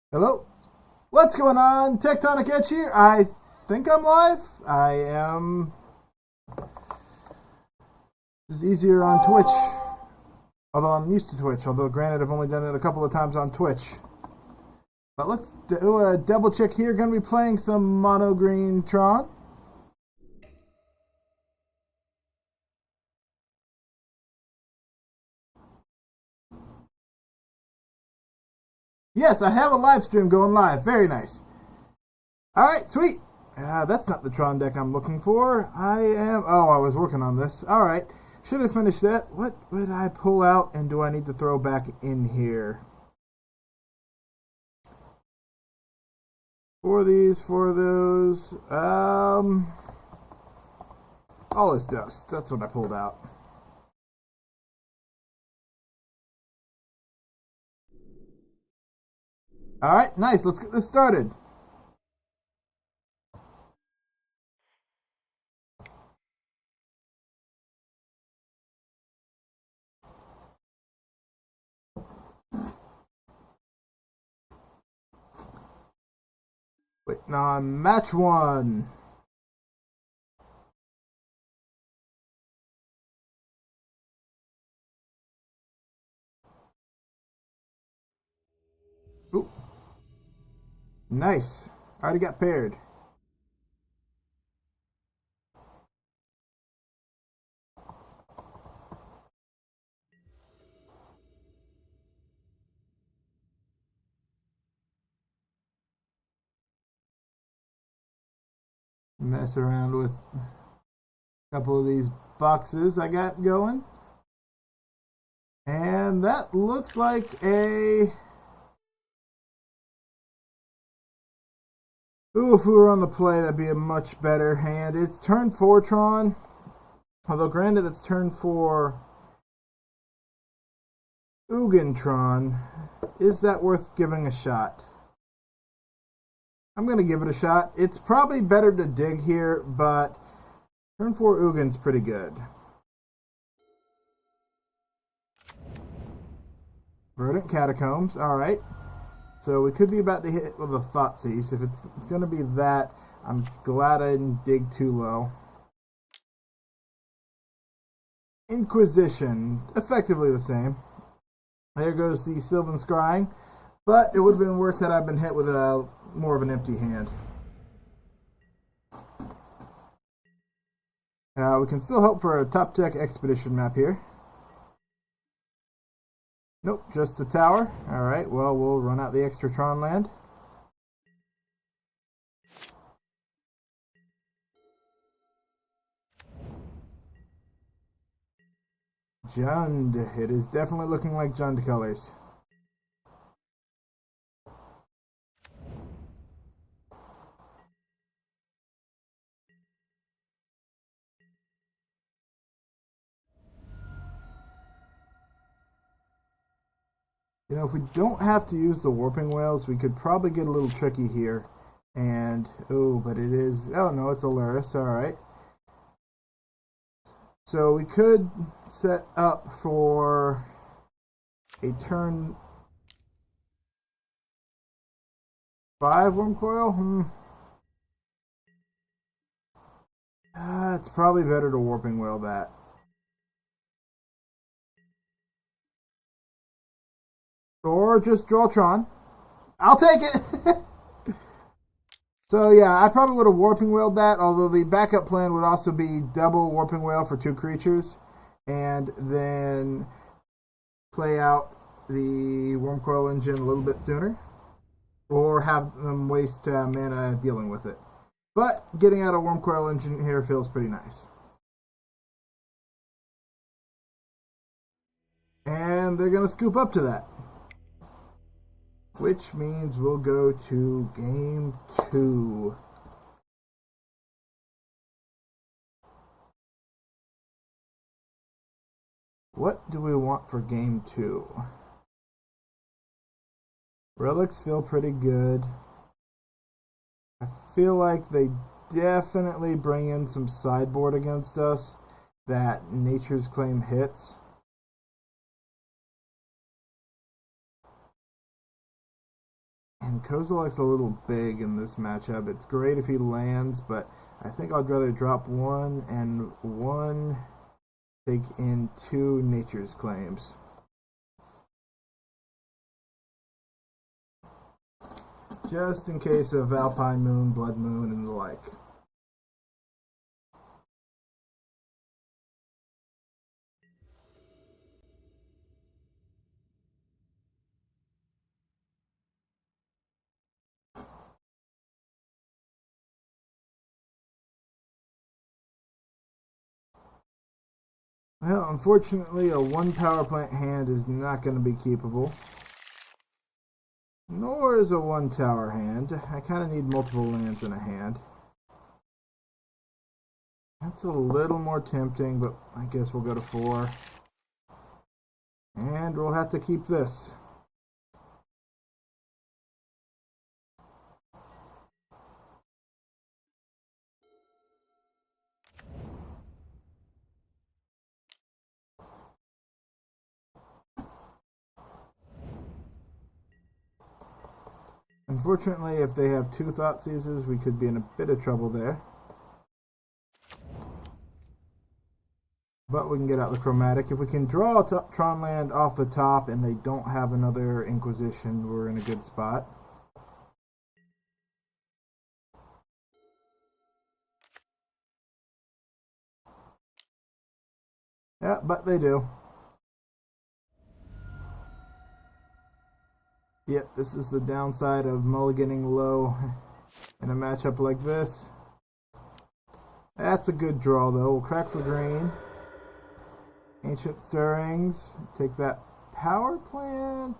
Hello, what's going on? Tectonic Edge here. I think I'm live. I am. This is easier on Twitch, although I'm used to Twitch. Although, granted, I've only done it a couple of times on Twitch. But let's do a double check here. Going to be playing some Mono Green Tron. Yes, I have a live stream going live. Very nice. Alright, sweet. That's not the Tron deck I'm looking for. I was working on this. Alright, should have finished that. What would I pull out and do I need to throw back in here? For those. All is dust. That's what I pulled out. Alright, nice. Let's get this started. Waiting on match one. Ooh. Nice. Already got paired. Mess around with a couple of these boxes I got going. And that looks like a... Ooh, if we were on the play, that'd be a much better hand. It's turn 4 Tron. Although, granted, it's turn 4 Tron. Is that worth giving a shot? I'm going to give it a shot. It's probably better to dig here, but turn 4 Ugin's pretty good. Verdant Catacombs, alright. So we could be about to hit with a Thoughtseize. If it's going to be that, I'm glad I didn't dig too low. Inquisition, effectively the same. There goes the Sylvan Scrying, but it would have been worse had I been hit with a more of an empty hand. We can still hope for a top deck expedition map here. Nope, just a tower. Alright, well, we'll run out the extra Tron land. Jund. It is definitely looking like Jund colors. You know, if we don't have to use the warping whales, we could probably get a little tricky here. And, oh, but it is, oh no, it's Alaris, alright. So we could set up for a turn 5 Wormcoil. It's probably better to warping whale that. Or just draw Tron. I'll take it! So yeah, I probably would have warping whaled that, although the backup plan would also be double warping whale for 2 creatures, and then play out the Wormcoil engine a little bit sooner, or have them waste mana dealing with it. But getting out a Wormcoil engine here feels pretty nice. And they're going to scoop up to that. Which means we'll go to game 2. What do we want for game 2? Relics feel pretty good. I feel like they definitely bring in some sideboard against us that Nature's Claim hits. And Kozilek's a little big in this matchup. It's great if he lands, but I think I'd rather drop 1 and 1, take in 2 Nature's Claims. Just in case of Alpine Moon, Blood Moon, and the like. Well, unfortunately, a 1 power plant hand is not going to be keepable. Nor is a 1 tower hand. I kind of need multiple lands in a hand. That's a little more tempting, but I guess we'll go to 4. And we'll have to keep this. Unfortunately, if they have 2 Thoughtseizes, we could be in a bit of trouble there. But we can get out the Chromatic. If we can draw a Tron land off the top and they don't have another Inquisition, we're in a good spot. Yeah, but they do. Yep, this is the downside of mulliganing low in a matchup like this. That's a good draw, though. We'll crack for green. Ancient Stirrings. Take that power plant.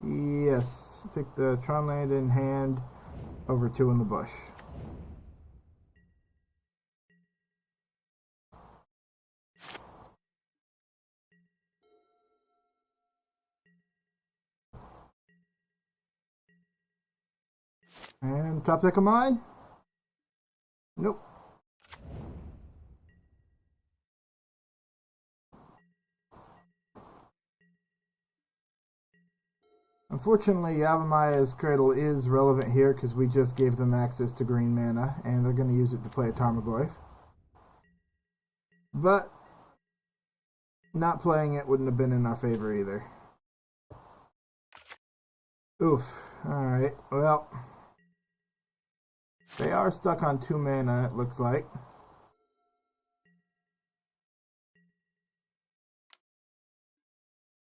Yes. Take the Tron land in hand. Over 2 in the bush. And top deck of mine? Nope. Unfortunately, Yavimaya Cradle is relevant here because we just gave them access to green mana, and they're going to use it to play a Tarmogoyf. But not playing it wouldn't have been in our favor either. Oof. Alright, well, they are stuck on 2 mana, it looks like.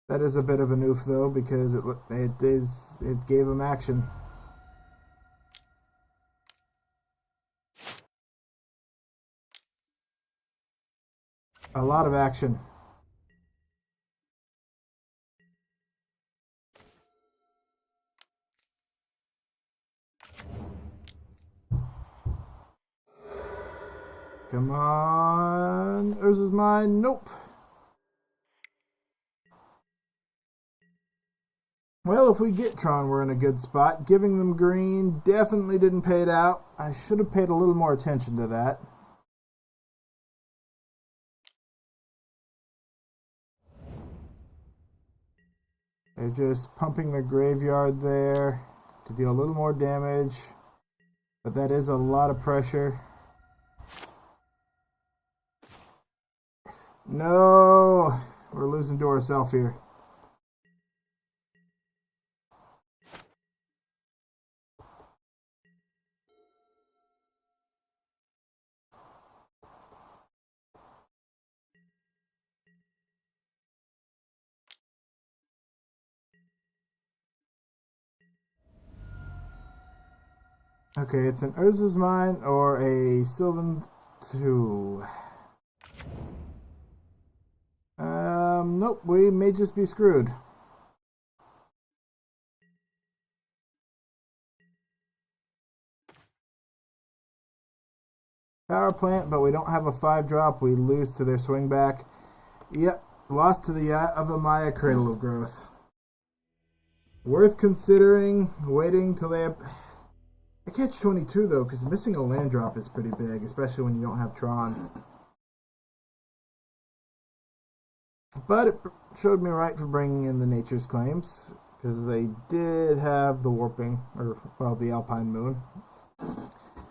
That is a bit of an oof, though, because it gave them action. A lot of action. Come on. Urza's mine. Nope. Well, if we get Tron, we're in a good spot. Giving them green definitely didn't pay it out. I should have paid a little more attention to that. They're just pumping their graveyard there to deal a little more damage. But that is a lot of pressure. No! We're losing to ourselves here. Okay, it's an Urza's Mine or a Sylvan 2. Nope, we may just be screwed. Power plant, but we don't have a 5-drop. We lose to their swing back. Yep, lost to the Yavimaya Cradle of Growth. Worth considering waiting till they have... I catch 22 though, because missing a land drop is pretty big, especially when you don't have Tron. But it showed me right for bringing in the Nature's Claims, because they did have the warping, or, well, the Alpine Moon.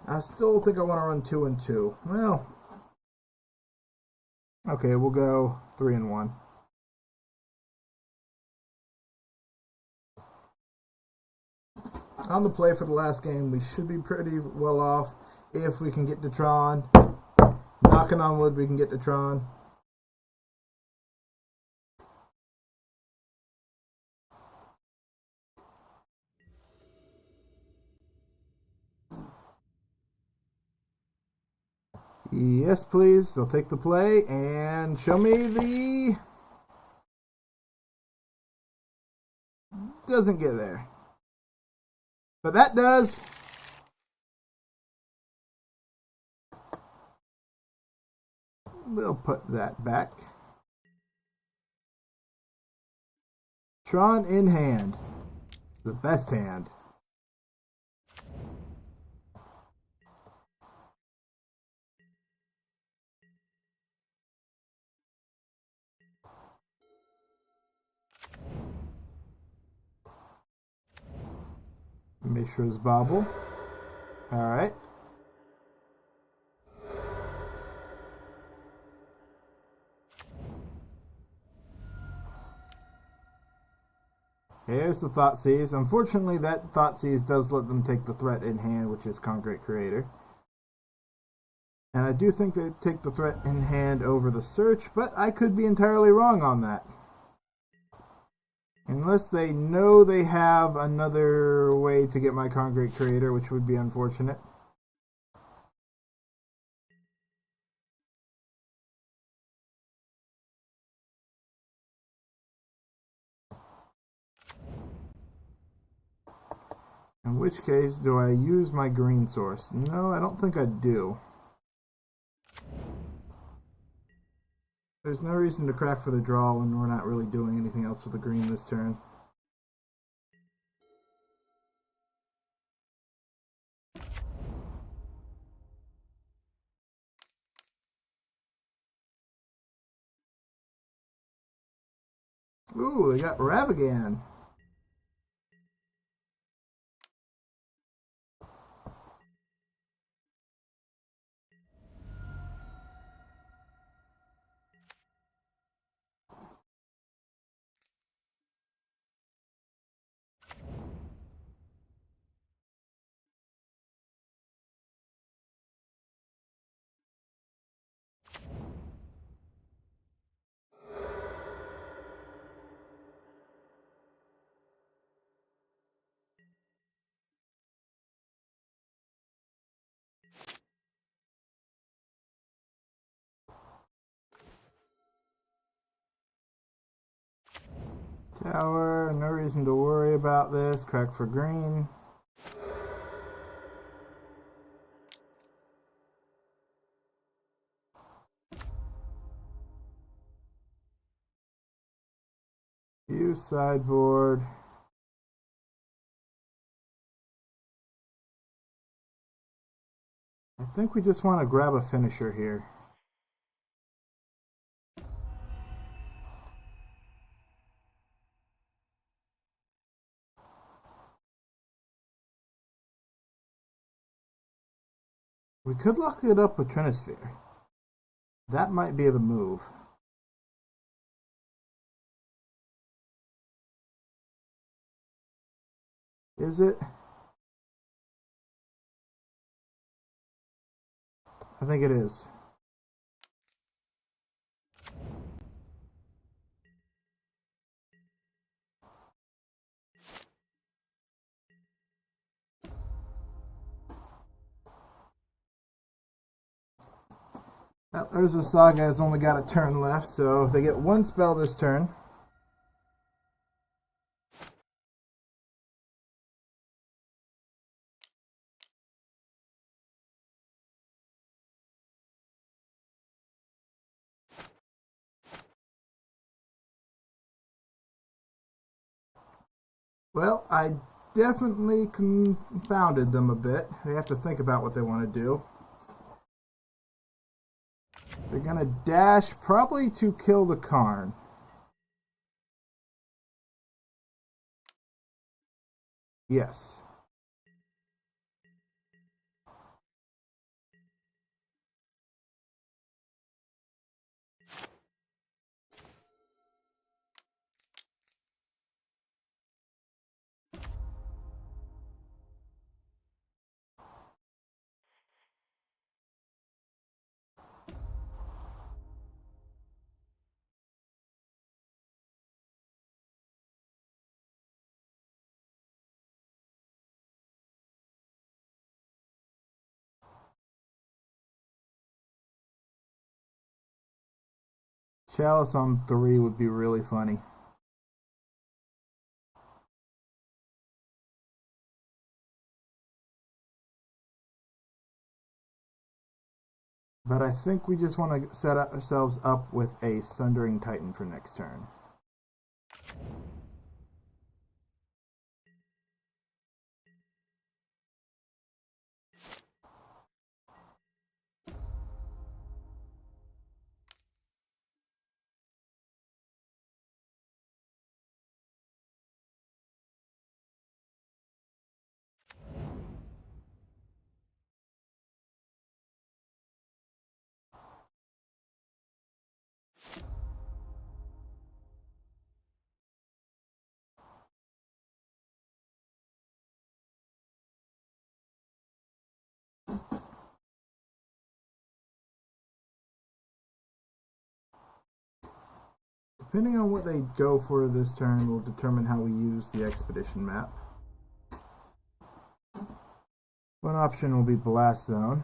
I still think I want to run 2 and 2. Well, okay, we'll go 3 and 1. On the play for the last game, we should be pretty well off if we can get to Tron. Knocking on wood, we can get to Tron. Yes, please. They'll take the play and show me the... Doesn't get there. But that does. We'll put that back. Tron in hand. The best hand. Mishra's Bauble. Alright. Here's the Thoughtseize. Unfortunately, that Thoughtseize does let them take the threat in hand, which is Concrete Creator. And I do think they take the threat in hand over the search, but I could be entirely wrong on that. Unless they know they have another way to get my Concrete Creator, which would be unfortunate. In which case, do I use my green source? No, I don't think I do. There's no reason to crack for the draw when we're not really doing anything else with the green this turn. Ooh, they got Ravagan. Tower, no reason to worry about this. Crack for green. Use sideboard. I think we just want to grab a finisher here. We could lock it up with Trinisphere. That might be the move. Is it? I think it is. Now, Urza Saga has only got a turn left, so they get one spell this turn. Well, I definitely confounded them a bit. They have to think about what they want to do. They're going to dash probably to kill the Karn. Yes. Chalice on 3 would be really funny. But I think we just want to set ourselves up with a Sundering Titan for next turn. Depending on what they go for this turn will determine how we use the expedition map. One option will be Blast Zone.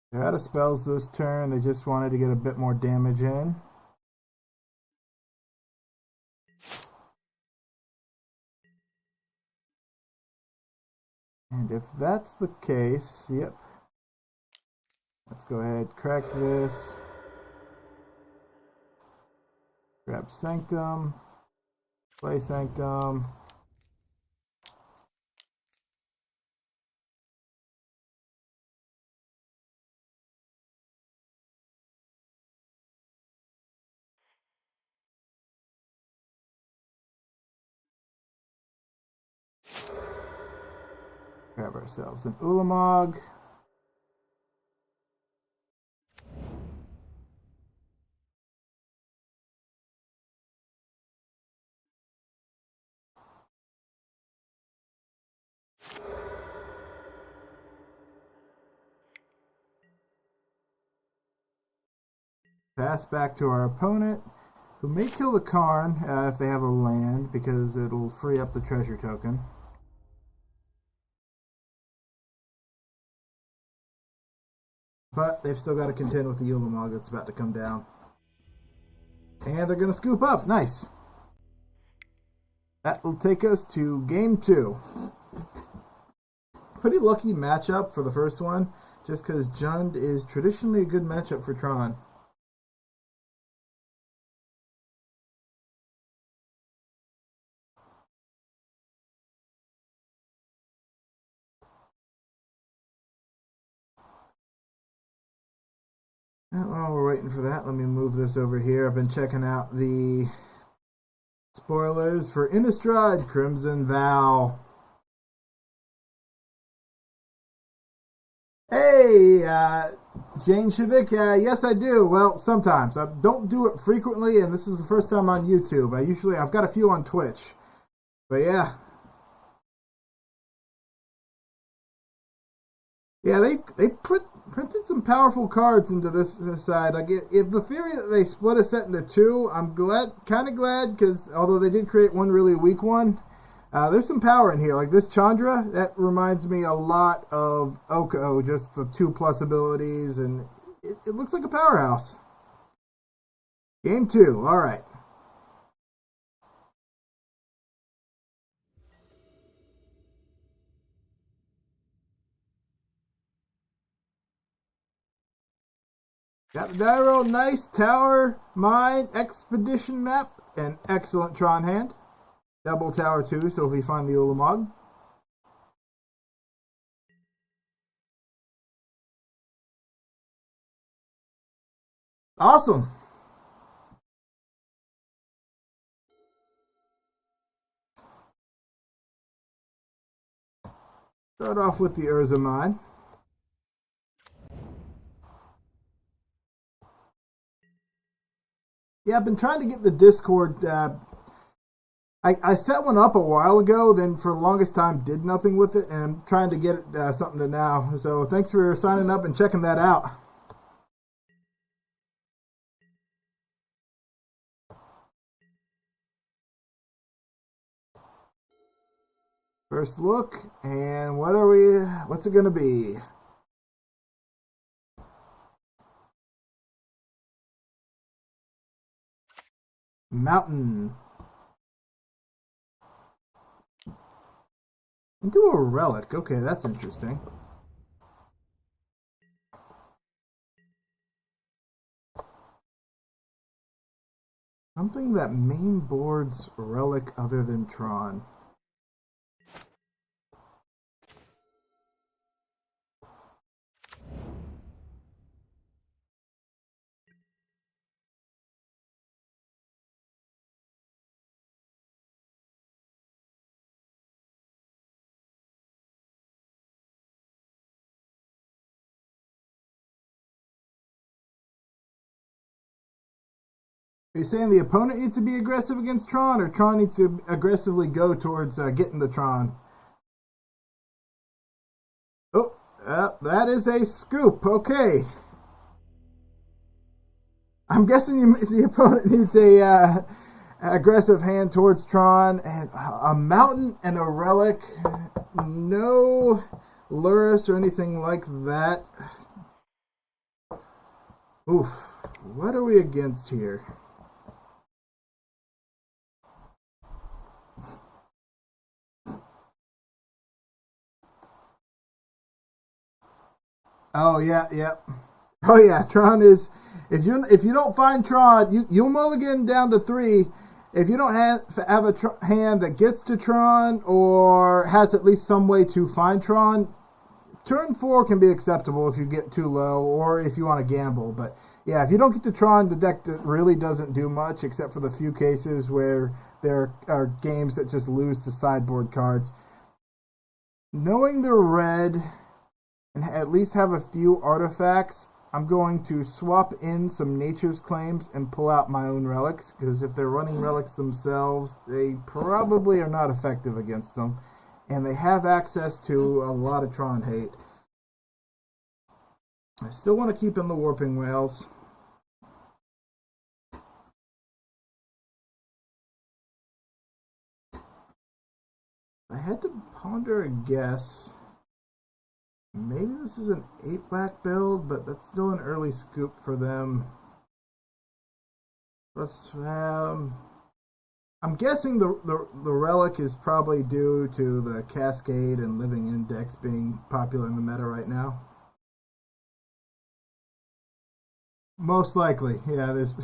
They're out of spells this turn. They just wanted to get a bit more damage in. And if that's the case, yep. Let's go ahead, crack this. Grab Sanctum. Play Sanctum. Grab ourselves an Ulamog. Pass back to our opponent, who may kill the Karn if they have a land, because it'll free up the treasure token. But they've still got to contend with the Ulamog that's about to come down. And they're going to scoop up. Nice. That will take us to game 2. Pretty lucky matchup for the first one, just because Jund is traditionally a good matchup for Tron. And while we're waiting for that, let me move this over here. I've been checking out the spoilers for Innistrad Crimson Vow. Hey, Jane Shavik, yes I do. Well, sometimes. I don't do it frequently, and this is the first time on YouTube. I've got a few on Twitch. But yeah. Yeah, they printed some powerful cards into this side. Like, if the theory that they split a set into 2, I'm kind of glad, because although they did create one really weak one, there's some power in here. Like this Chandra, that reminds me a lot of Oko, just the 2+ abilities, and it looks like a powerhouse. Game 2, all right. Got the die roll. Nice tower, mine, expedition map, and excellent Tron hand. Double tower too, so if we find the Ulamog. Awesome. Start off with the Urza mine. Yeah, I've been trying to get the Discord. I set one up a while ago, then for the longest time did nothing with it, and I'm trying to get it something to now. So thanks for signing up and checking that out. First look, and what's it gonna be? Mountain. Into a relic. Okay, that's interesting. Something that main boards relic other than Tron. Are you saying the opponent needs to be aggressive against Tron, or Tron needs to aggressively go towards getting the Tron? Oh, that is a scoop. Okay. I'm guessing the opponent needs a aggressive hand towards Tron, and a mountain and a relic. No Luris or anything like that. Oof. What are we against here? Oh yeah, yeah. Oh yeah, Tron is. If you don't find Tron, you'll mulligan down to 3. If you don't have a hand that gets to Tron or has at least some way to find Tron, turn 4 can be acceptable if you get too low or if you want to gamble. But yeah, if you don't get to Tron, the deck really doesn't do much except for the few cases where there are games that just lose to sideboard cards. Knowing they're red and at least have a few artifacts, I'm going to swap in some Nature's Claims and pull out my own relics, because if they're running relics themselves, they probably are not effective against them, and they have access to a lot of Tron hate. I still want to keep in the Warping Whales. I had to ponder a guess. Maybe this is an 8-black build, but that's still an early scoop for them. I'm guessing the relic is probably due to the Cascade and Living Index being popular in the meta right now. Most likely, yeah. There's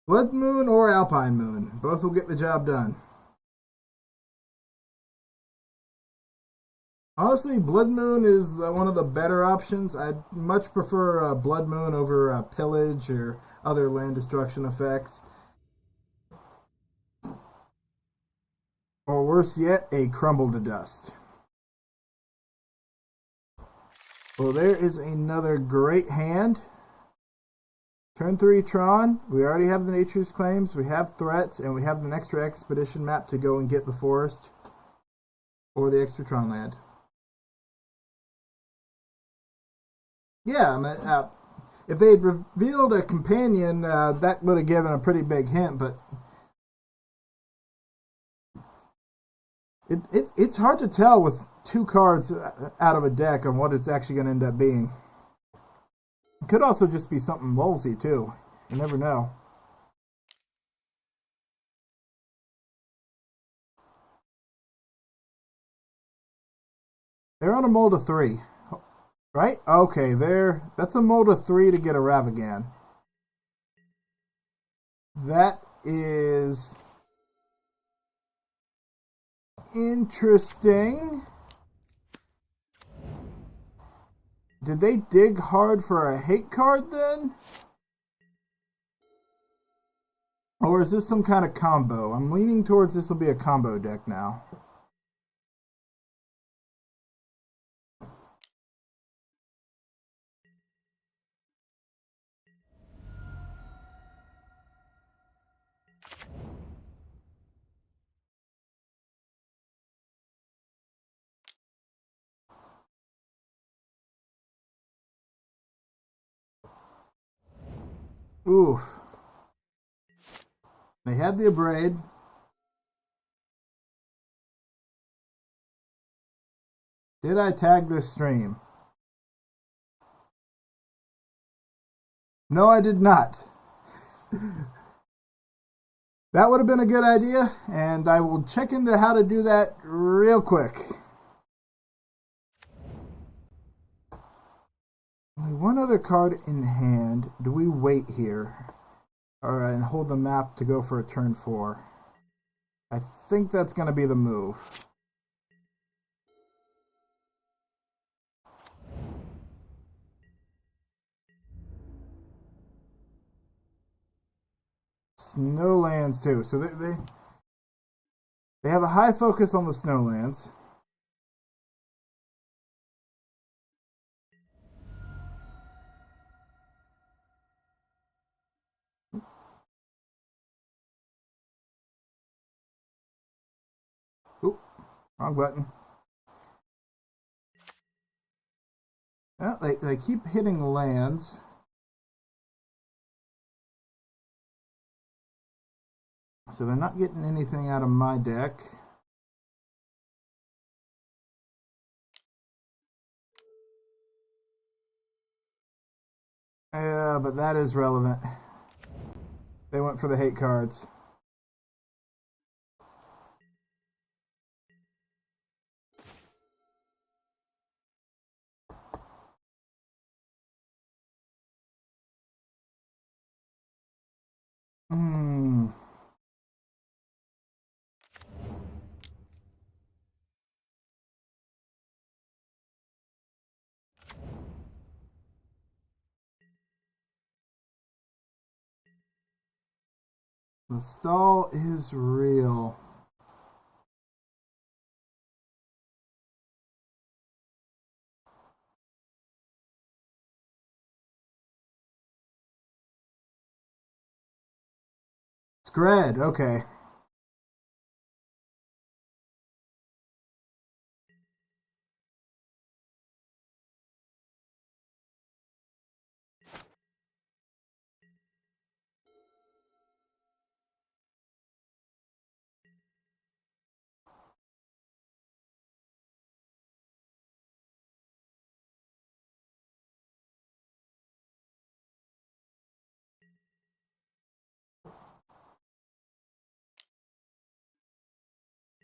Blood Moon or Alpine Moon. Both will get the job done. Honestly, Blood Moon is one of the better options. I'd much prefer Blood Moon over Pillage or other land destruction effects. Or worse yet, a Crumble to Dust. Well, there is another great hand. Turn 3 Tron. We already have the Nature's Claims, we have threats, and we have an extra expedition map to go and get the forest. Or the extra Tron land. Yeah, if they had revealed a companion, that would have given a pretty big hint, but it's hard to tell with 2 cards out of a deck on what it's actually going to end up being. It could also just be something lolsy, too. You never know. They're on a mold of 3. Right? Okay, there. That's a mold of 3 to get a Ravagan. That is interesting. Did they dig hard for a hate card then? Or is this some kind of combo? I'm leaning towards this will be a combo deck now. Ooh. They had the Abrade. Did I tag this stream? No, I did not. That would have been a good idea, and I will check into how to do that real quick. Only one other card in hand. Do we wait here? Alright, and hold the map to go for a turn 4. I think that's going to be the move. Snowlands too. So they have a high focus on the Snowlands. Oop, wrong button. Well, they keep hitting lands. So they're not getting anything out of my deck. Yeah, but that is relevant. They went for the hate cards. The stall is real. Scred, okay.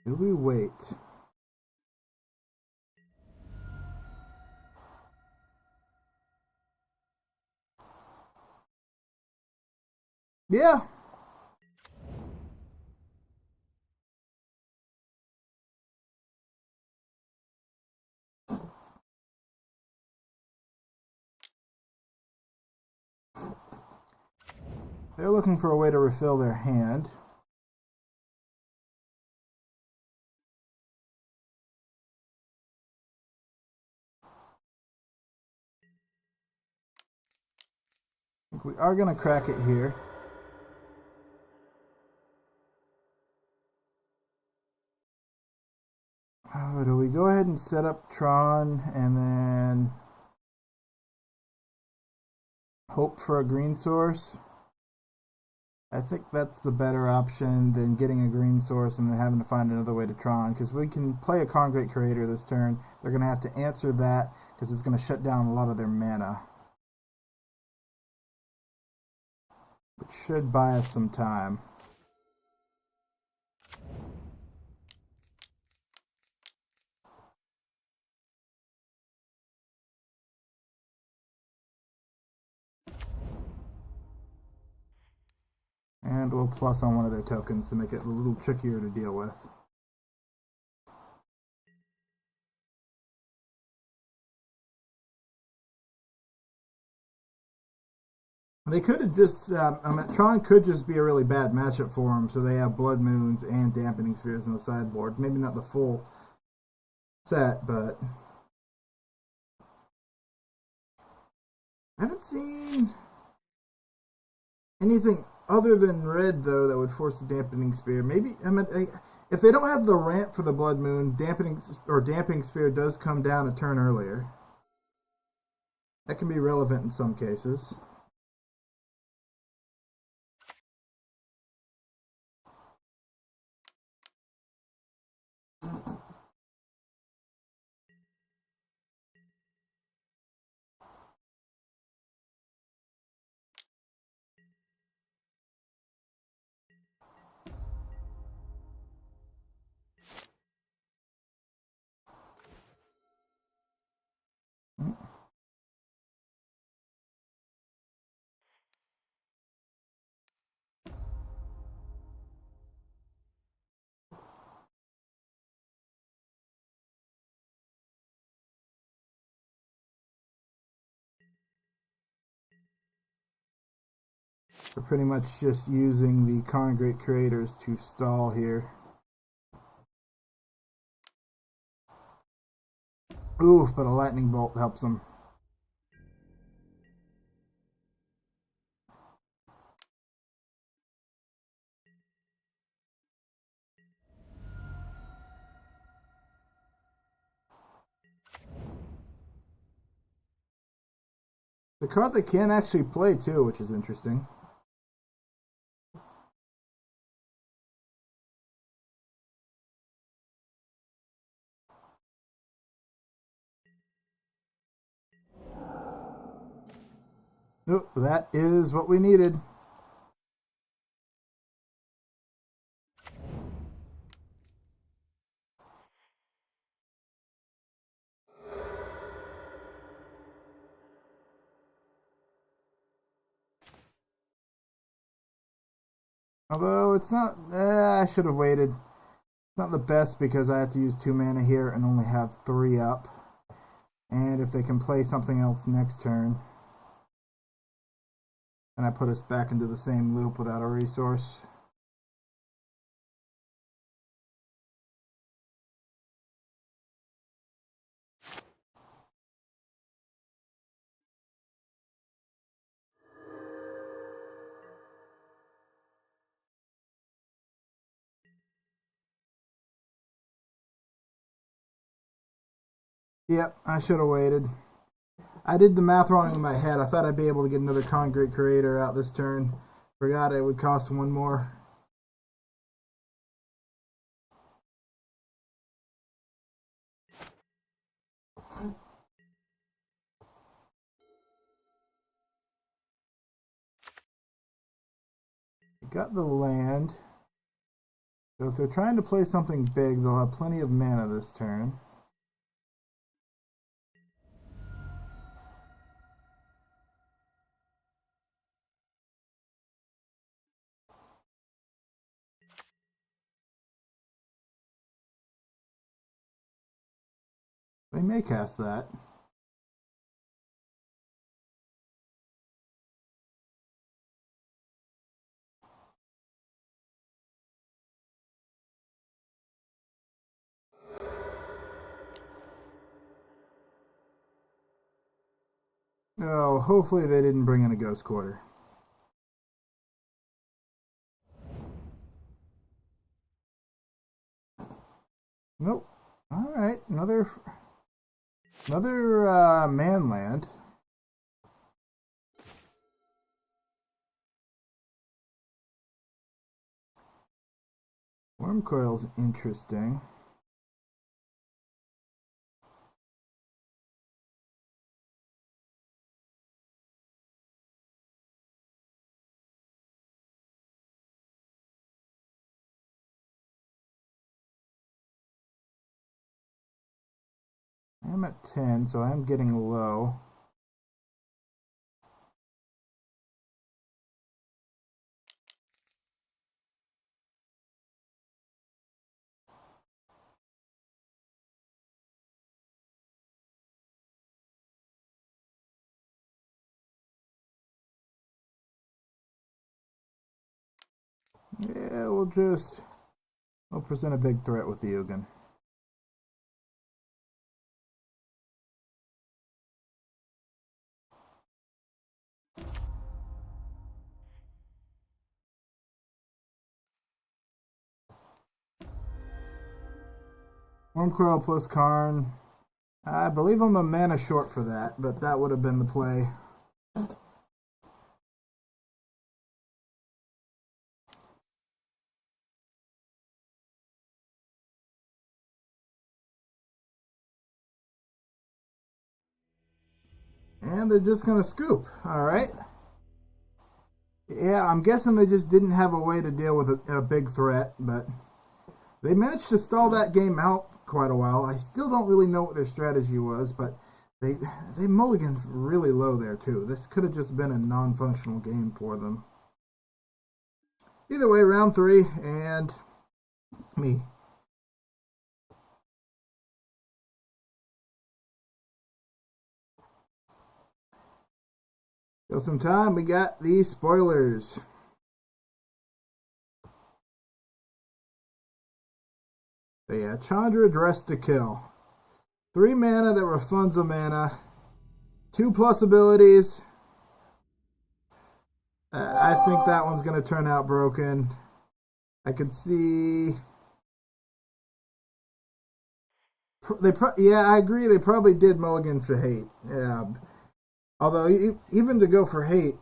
Do we wait? Yeah. They're looking for a way to refill their hand. I think we are going to crack it here. Oh, do we go ahead and set up Tron and then hope for a green source? I think that's the better option than getting a green source and then having to find another way to Tron, because we can play a Concrete Creator this turn. They're going to have to answer that because it's going to shut down a lot of their mana, which should buy us some time. And we'll plus on one of their tokens to make it a little trickier to deal with. They could have just, Tron could just be a really bad matchup for them, so they have Blood Moons and Dampening Spheres in the sideboard. Maybe not the full set, but I haven't seen anything other than red, though, that would force a Dampening Sphere. Maybe, if they don't have the ramp for the Blood Moon, Damping Sphere does come down a turn earlier. That can be relevant in some cases. We're pretty much just using the Concrete Creators to stall here. Oof, but a Lightning Bolt helps them. The card they can actually play too, which is interesting. Nope, that is what we needed. Although it's not, I should have waited. It's not the best because I have to use 2 mana here and only have 3 up. And if they can play something else next turn, and I put us back into the same loop without a resource. Yep, I should have waited. I did the math wrong in my head. I thought I'd be able to get another Concrete Creator out this turn. Forgot it would cost 1 more. Got the land. So if they're trying to play something big, they'll have plenty of mana this turn. They may cast that. Oh, hopefully they didn't bring in a Ghost Quarter. Nope. All right, another manland. Worm Coil's interesting. I'm at 10, so I'm getting low. Yeah, we'll present a big threat with the Ugin. Wormcoil plus Karn. I believe I'm a mana short for that, but that would have been the play. And they're just going to scoop. All right. Yeah, I'm guessing they just didn't have a way to deal with a big threat, but they managed to stall that game out quite a while. I still don't really know what their strategy was, but they mulliganed really low there too. This could have just been a non-functional game for them. Either way, round 3 and me. Still some time. We got these spoilers. But yeah, Chandra Dressed to Kill. 3 mana that refunds a mana. 2+ abilities. I think that one's going to turn out broken. I could see... yeah, I agree. They probably did mulligan for hate. Yeah. Although, even to go for hate,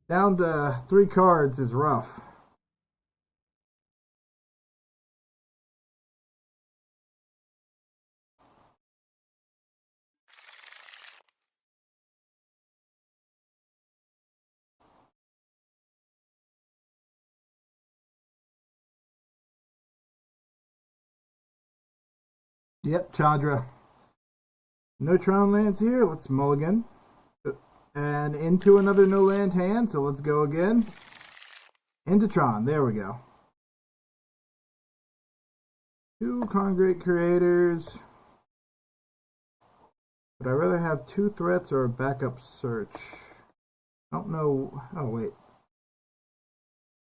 down to 3 cards is rough. Yep, Chandra. No Tron lands here. Let's mulligan. And into another no land hand, so let's go again. Into Tron. There we go. 2 Congregate Creators. Would I rather have 2 threats or a backup search? I don't know. Oh, wait.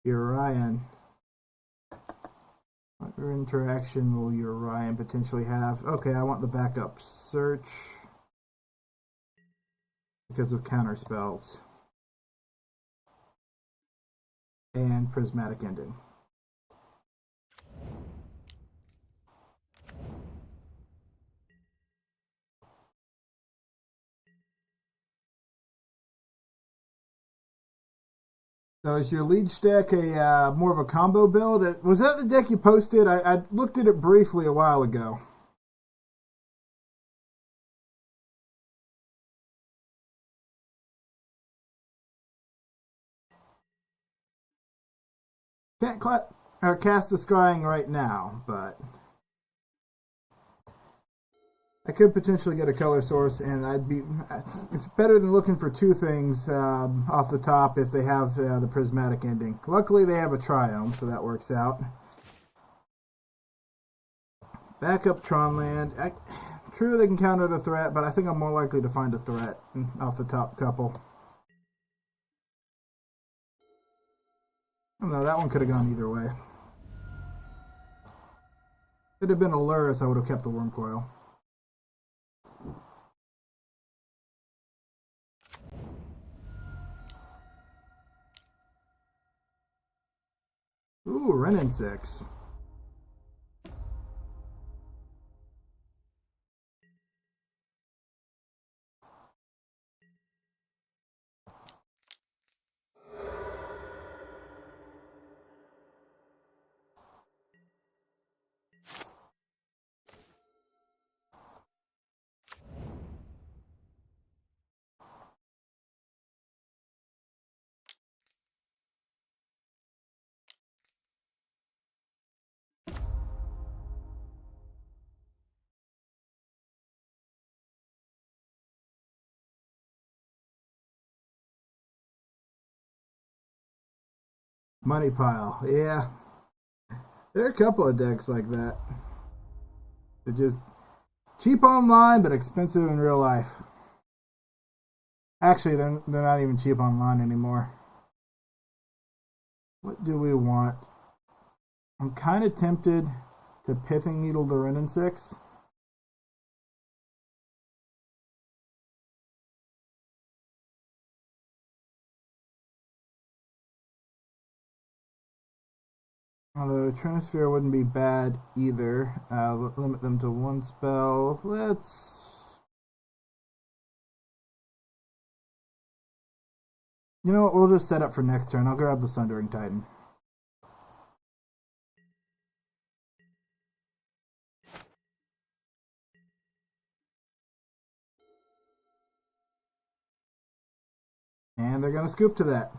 Urian. What interaction will Urian potentially have? Okay, I want the backup search because of counter spells and prismatic ending. So is your Leech deck a more of a combo build? Was that the deck you posted? I looked at it briefly a while ago. Can't cast the Scrying right now, but I could potentially get a color source, and it's better than looking for 2 things off the top if they have the prismatic ending. Luckily, they have a Triome, so that works out. Backup Tron land. True, they can counter the threat, but I think I'm more likely to find a threat off the top couple. I don't know, that one could have gone either way. If it had been a Lurrus, I would have kept the Wormcoil. Ooh, Renin 6. Money Pile, yeah. There are a couple of decks like that. They're just cheap online, but expensive in real life. Actually, they're not even cheap online anymore. What do we want? I'm kind of tempted to Pithing Needle the Renin 6. Although Trinisphere wouldn't be bad either. Limit them to one spell. Let's... You know what? We'll just set up for next turn. I'll grab the Sundering Titan. And they're going to scoop to that.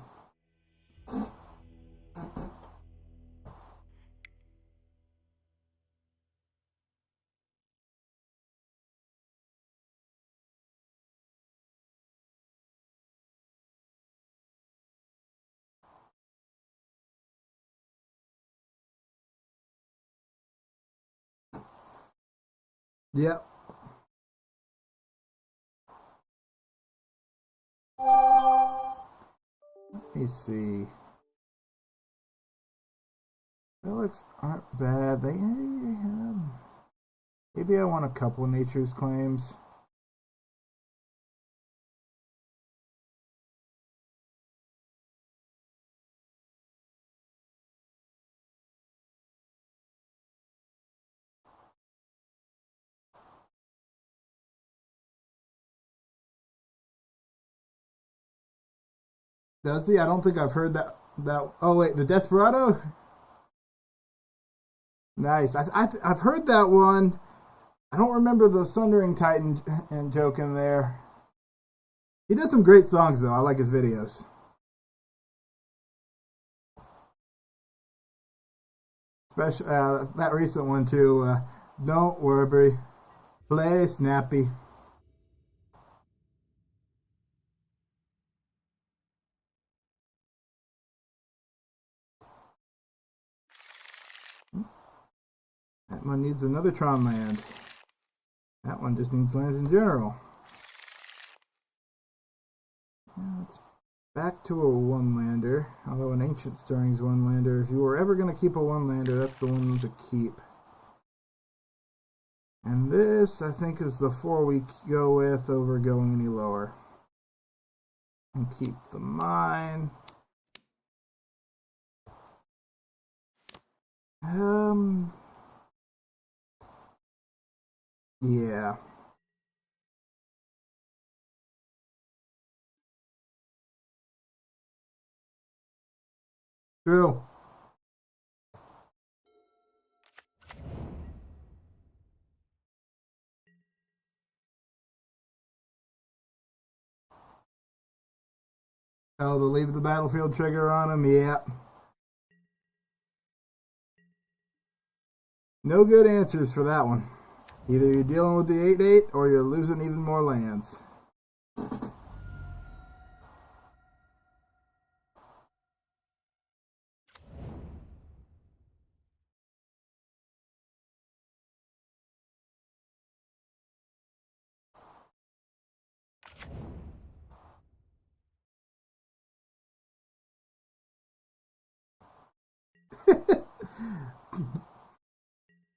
Yep. Let me see. Relics aren't bad. Maybe I want a couple Nature's Claims. Does he? I don't think I've heard that. Oh wait, the Desperado. Nice. I've heard that one. I don't remember the Sundering Titan and joke in there. He does some great songs though. I like his videos. Especially that recent one too. Don't worry, play Snappy. That one needs another Tron land. That one just needs lands in general. Now it's back to a one-lander. Although an Ancient Stirring's one-lander. If you were ever going to keep a one-lander, that's the one to keep. And this, I think, is the 4 we go with over going any lower. And keep the mine. Yeah. True. Oh, the leave the battlefield trigger on him? Yeah. No good answers for that one. Either you're dealing with the 8/8 or you're losing even more lands.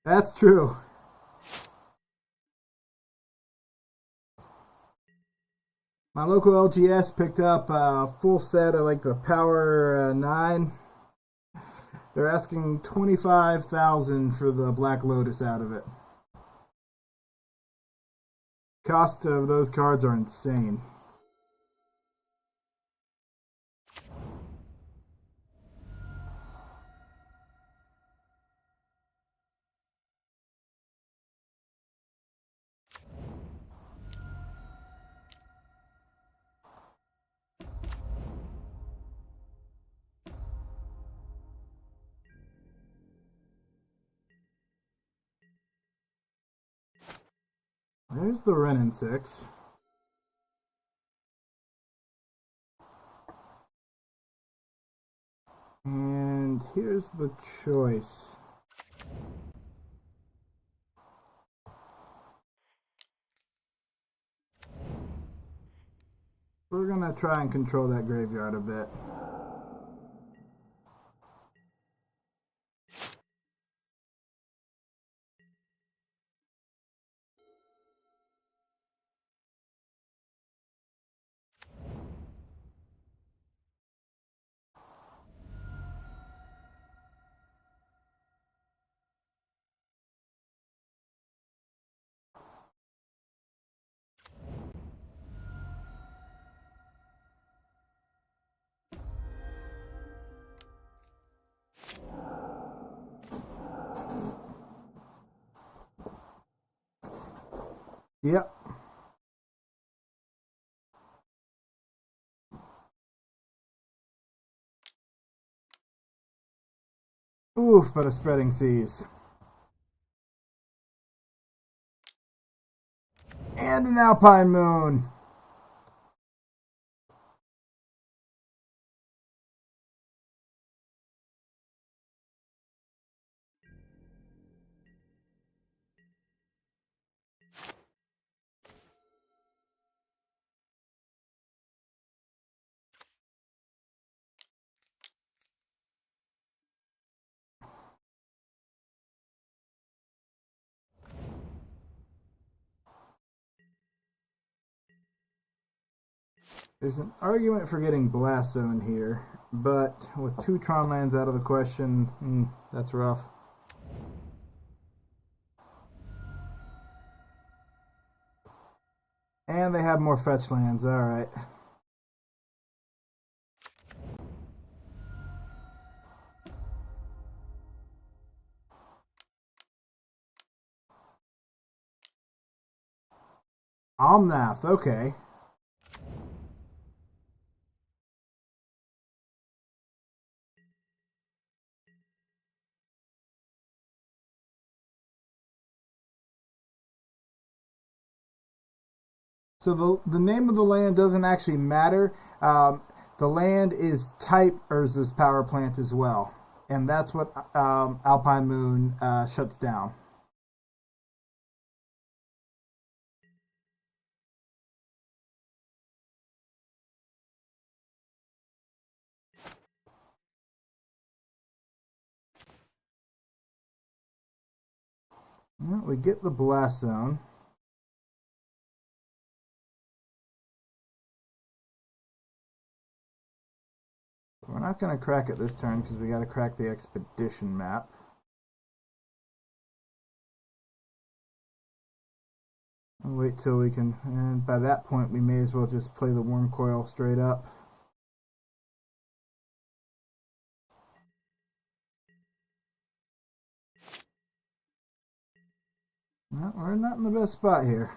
That's true. My local LGS picked up a full set of like the Power 9. They're asking $25,000 for the Black Lotus out of it. Cost of those cards are insane. There's the Renin 6. And here's the choice. We're going to try and control that graveyard a bit. Yep. Oof, but a spreading seas. And an alpine moon. There's an argument for getting Blast Zone here, but with 2 Tron lands out of the question, that's rough. And they have more fetch lands, alright. Omnath, okay. So the name of the land doesn't actually matter. The land is type Urza's power plant as well. And that's what Alpine Moon shuts down. Well, we get the Blast Zone. We're not going to crack it this turn because we got to crack the expedition map. I'll wait till we can, and by that point we may as well just play the Worm Coil straight up. No, we're not in the best spot here.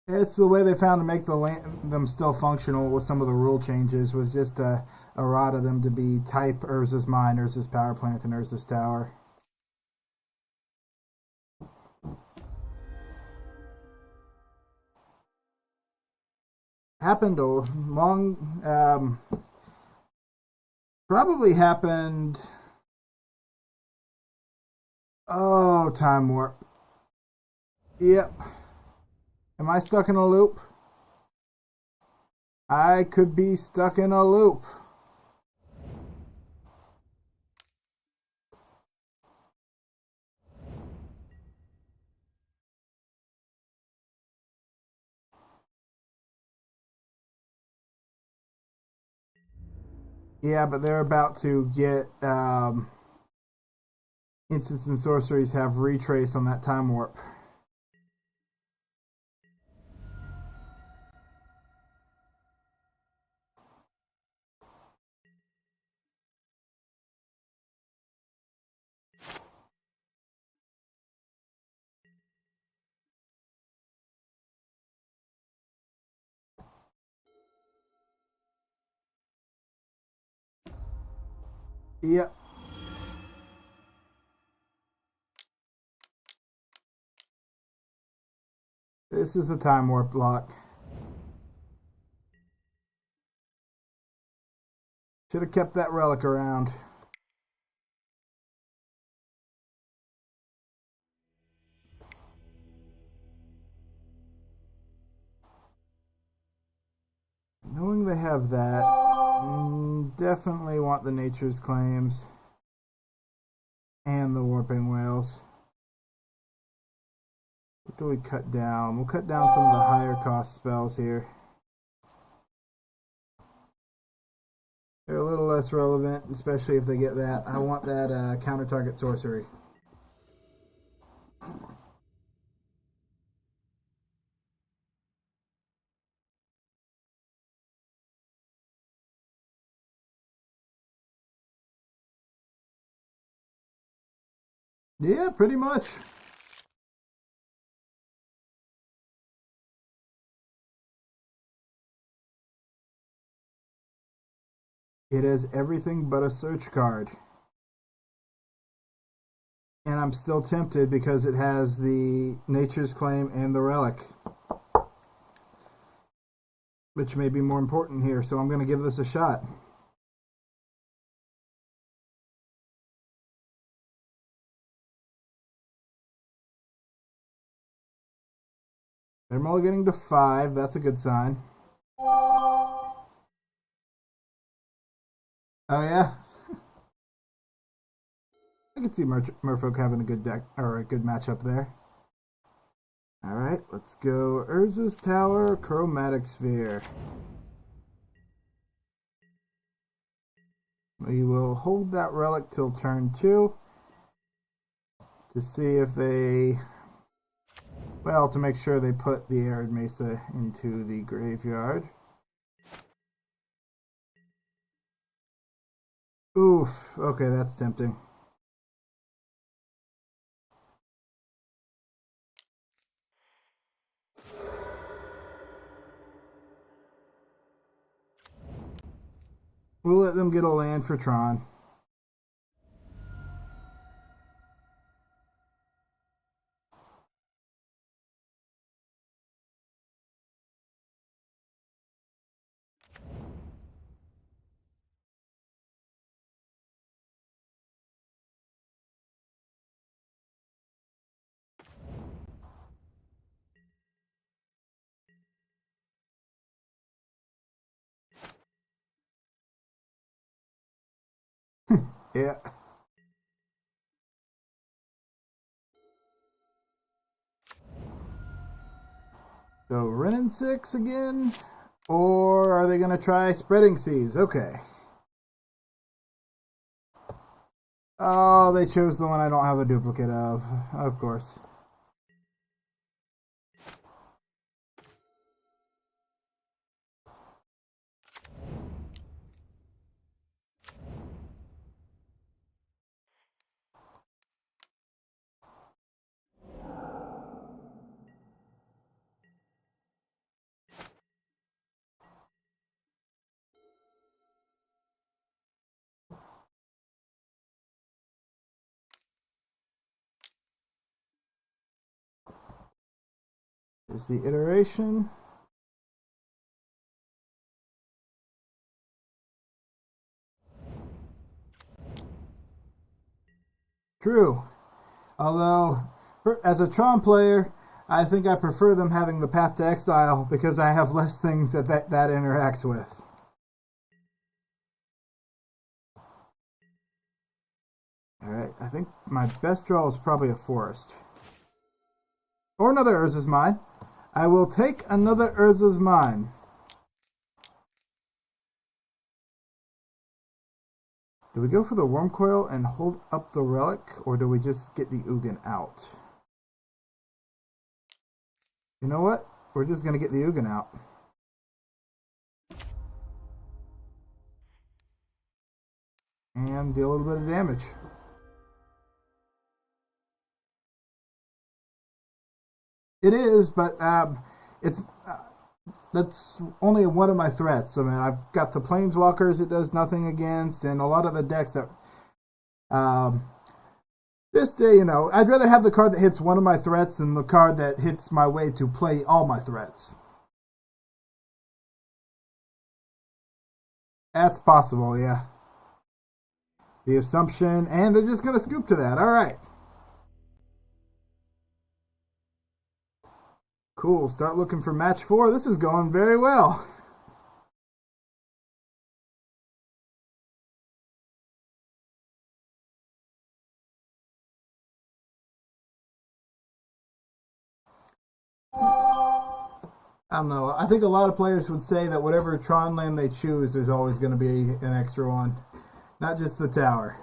It's the way they found to make them still functional with some of the rule changes was just a errata them to be type Urza's Mine, Urza's Power Plant, and Urza's Tower. Happened a long, probably happened. Oh, time warp. Yep. Am I stuck in a loop? I could be stuck in a loop. Yeah, but they're about to get instants and sorceries have retrace on that time warp. Yep. This is the time warp block. Should have kept that relic around. Knowing they have that, definitely want the Nature's Claims and the Warping Whales. What do we cut down? We'll cut down some of the higher cost spells here. They're a little less relevant, especially if they get that. I want that counter target sorcery. Yeah, pretty much. It has everything but a search card. And I'm still tempted because it has the Nature's Claim and the Relic, which may be more important here, so I'm going to give this a shot. They're mulliganing to 5. That's a good sign. Oh, yeah? I can see Merfolk having a good deck, or a good matchup there. Alright, let's go Urza's Tower, Chromatic Sphere. We will hold that relic till turn 2 to see if they, well, to make sure they put the Arid Mesa into the graveyard. Oof, okay, that's tempting. We'll let them get a land for Tron. Yeah. So Renin 6 again? Or are they going to try Spreading Seas? Okay. Oh, they chose the one I don't have a duplicate of. Of course. Here's the iteration. True. Although, as a Tron player, I think I prefer them having the Path to Exile because I have less things that interacts with. Alright, I think my best draw is probably a Forest. Or another Urza's Mine. I will take another Urza's Mine. Do we go for the Worm Coil and hold up the Relic, or do we just get the Ugin out? You know what? We're just going to get the Ugin out. And deal a little bit of damage. It is, but it's that's only one of my threats. I mean, I've got the Planeswalkers it does nothing against, and a lot of the decks that just you know, I'd rather have the card that hits one of my threats than the card that hits my way to play all my threats. That's possible, yeah. The assumption, and they're just going to scoop to that. All right. Cool. Start looking for match 4. This is going very well. I don't know. I think a lot of players would say that whatever Tron land they choose, there's always going to be an extra one. Not just the tower.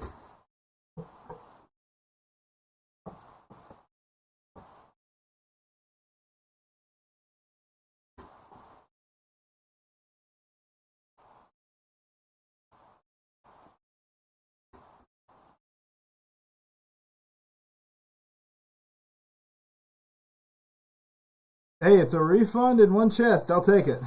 Hey, it's a refund in one chest. I'll take it.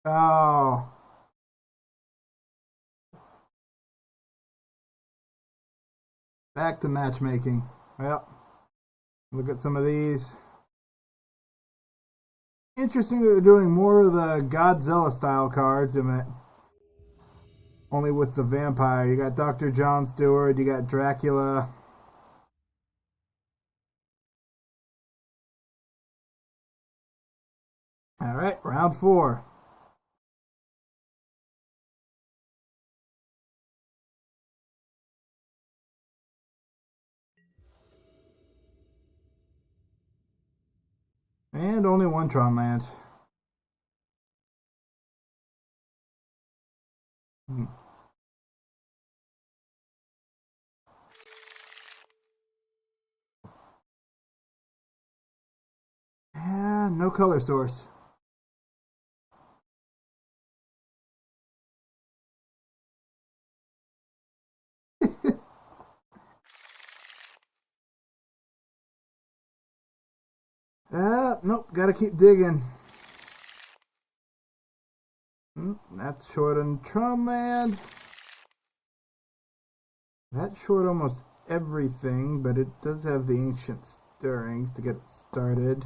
Oh, back to matchmaking. Well, look at some of these. Interesting that they're doing more of the Godzilla style cards than that. Only with the vampire. You got Dr. John Stewart, you got Dracula. All right, round 4. And only one Tron land. Yeah, no color source. Nope, gotta keep digging. That's short on Tron land. That's short almost everything, but it does have the ancient stirrings to get it started.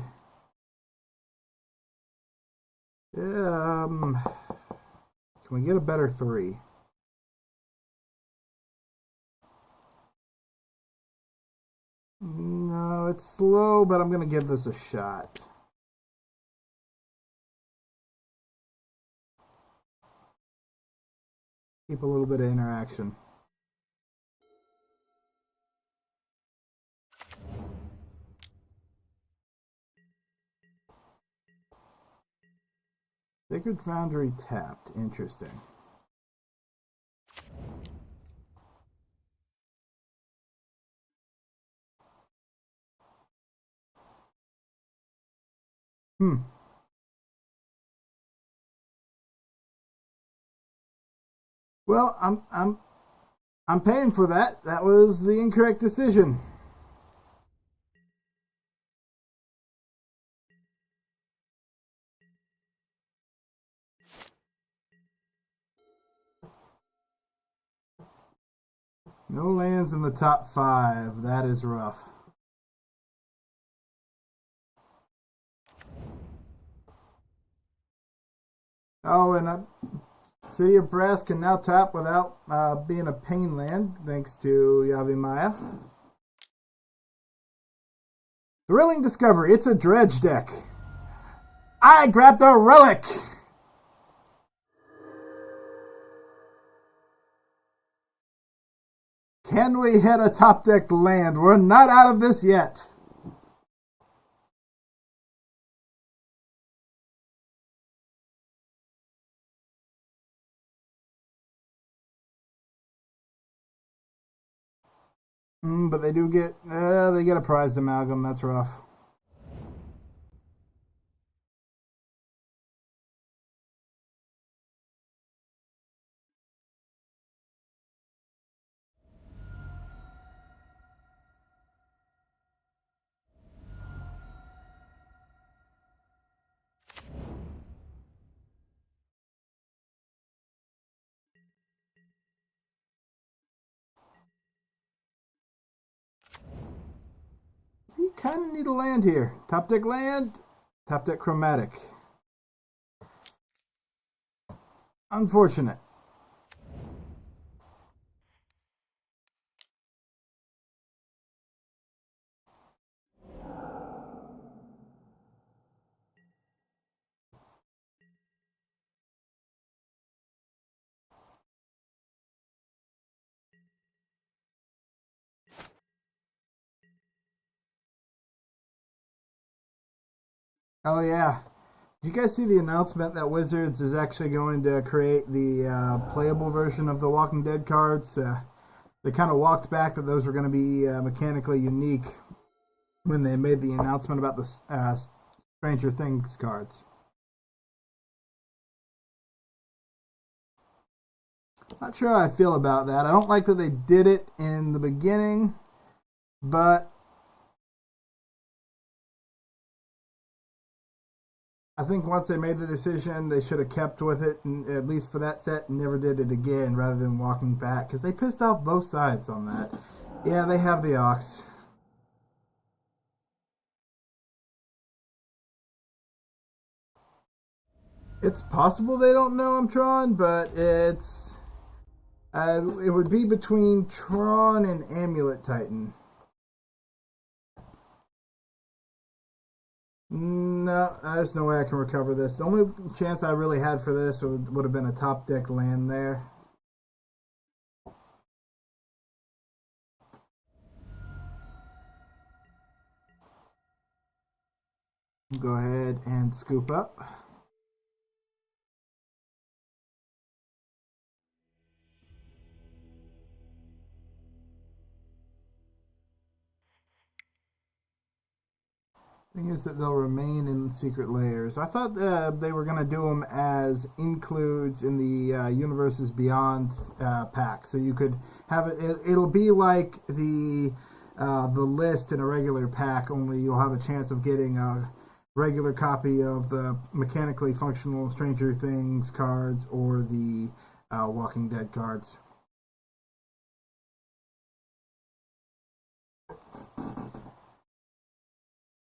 Can we get a better 3? No, it's slow, but I'm going to give this a shot. Keep a little bit of interaction. Sacred Foundry tapped. Interesting. Well, I'm paying for that. That was the incorrect decision. No lands in the top 5. That is rough. Oh, and City of Brass can now tap without being a pain land, thanks to Yavimaya. Thrilling discovery. It's a dredge deck. I grabbed a relic. Can we hit a top deck land? We're not out of this yet. But they do get a prized amalgam. That's rough. You kind of need a land here. Top deck land, top deck chromatic. Unfortunate. Oh yeah. Did you guys see the announcement that Wizards is actually going to create the playable version of the Walking Dead cards? they kind of walked back that those were going to be mechanically unique when they made the announcement about the Stranger Things cards. Not sure how I feel about that. I don't like that they did it in the beginning, but I think once they made the decision, they should have kept with it, and at least for that set, and never did it again, rather than walking back, because they pissed off both sides on that. Yeah, they have the Ox. It's possible they don't know I'm Tron, but it would be between Tron and Amulet Titan. No, there's no way I can recover this. The only chance I really had for this would have been a top deck land there. Go ahead and scoop up. Thing is that they'll remain in secret layers. I thought they were going to do them as includes in the Universes Beyond pack, so you could have it. It'll be like the list in a regular pack, only you'll have a chance of getting a regular copy of the mechanically functional Stranger Things cards or the Walking Dead cards.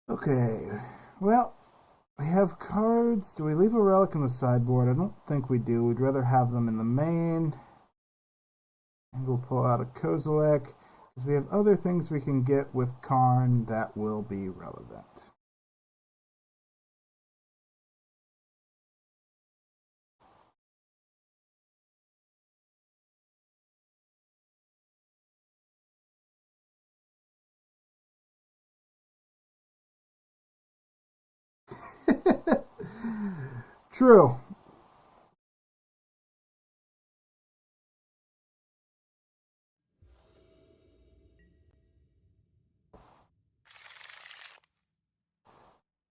Okay, well, we have cards. Do we leave a relic in the sideboard? I don't think we do. We'd rather have them in the main. And we'll pull out a Kozilek, because we have other things we can get with Karn that will be relevant. True.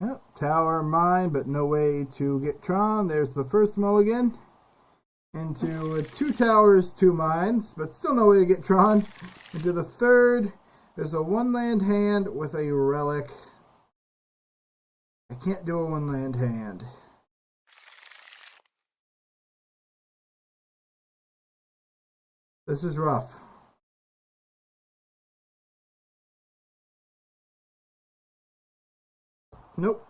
Yep, tower mine, but no way to get Tron. There's the first mulligan. Into 2 towers, 2 mines, but still no way to get Tron. Into the third, there's a 1 land hand with a relic. I can't do a 1 land hand. This is rough. Nope.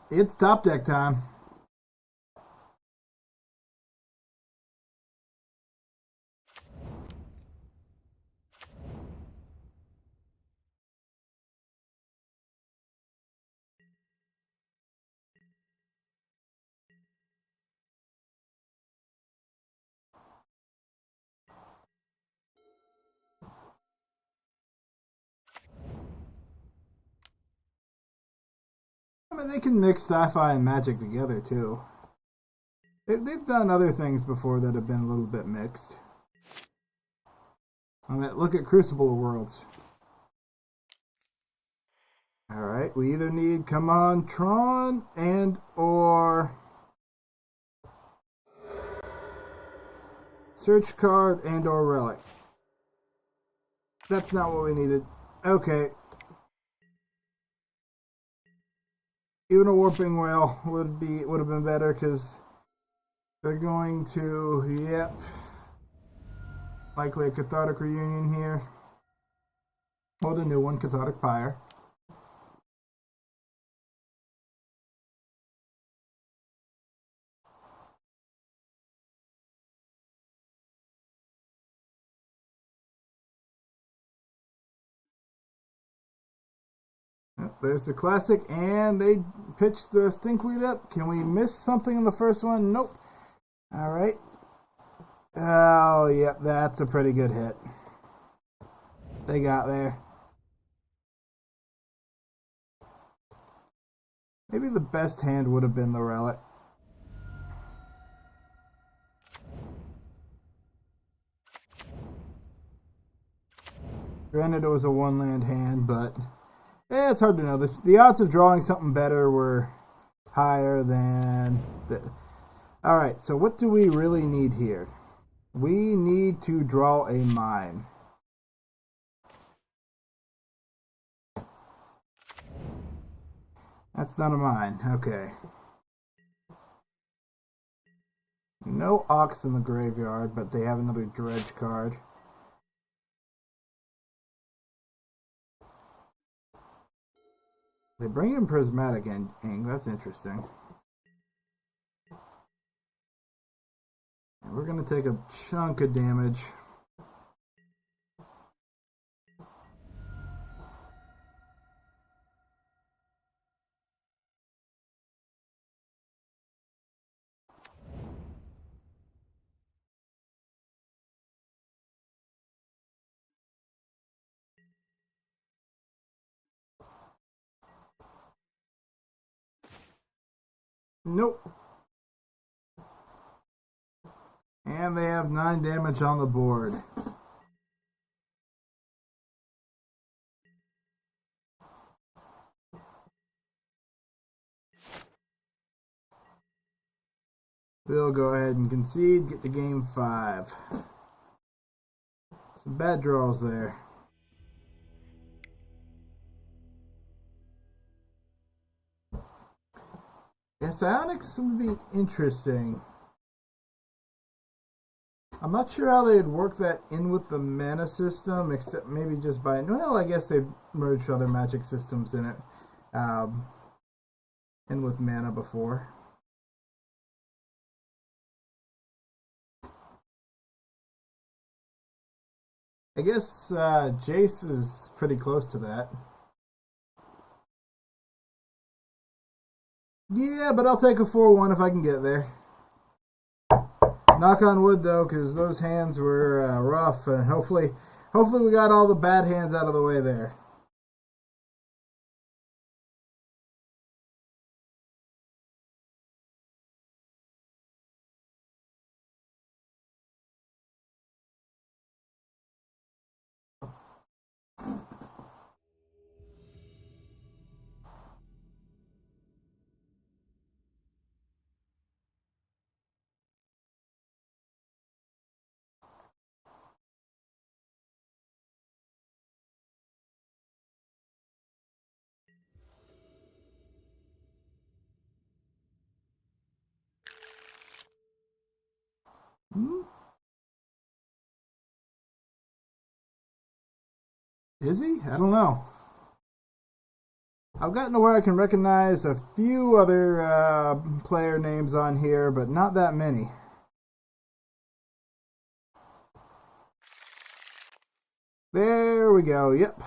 It's top deck time. I mean, they can mix sci-fi and magic together, too. They've done other things before that have been a little bit mixed. I mean, look at Crucible Worlds. Alright, we either need, come on, Tron and or search card and or relic. That's not what we needed. Okay. Even a warping whale would have been better, because they're going to, yep, likely a cathartic reunion here. Or the new one, Cathartic Pyre. There's the classic, and they pitched the Stinkweed up. Can we miss something in the first one? Nope. Alright. Oh, yep, that's a pretty good hit. they got there. Maybe the best hand would have been the relic. Granted, it was a one-land hand, but it's hard to know. The odds of drawing something better were higher than... Alright, so what do we really need here? We need to draw a mine. That's not a mine. Okay. No ox in the graveyard, but they have another dredge card. They bring in prismatic ink. That's interesting. And we're going to take a chunk of damage. Nope. And they have 9 damage on the board. We'll go ahead and concede, get to game 5. Some bad draws there. Yeah, psionics would be interesting. I'm not sure how they'd work that in with the mana system, except maybe just by... Well, I guess they've merged other magic systems in it. In with mana before. I guess Jace is pretty close to that. Yeah, but I'll take a 4-1 if I can get there. Knock on wood, though, because those hands were rough, and hopefully we got all the bad hands out of the way there. Is he? I don't know. I've gotten to where I can recognize a few other player names on here, but not that many. There we go. Yep.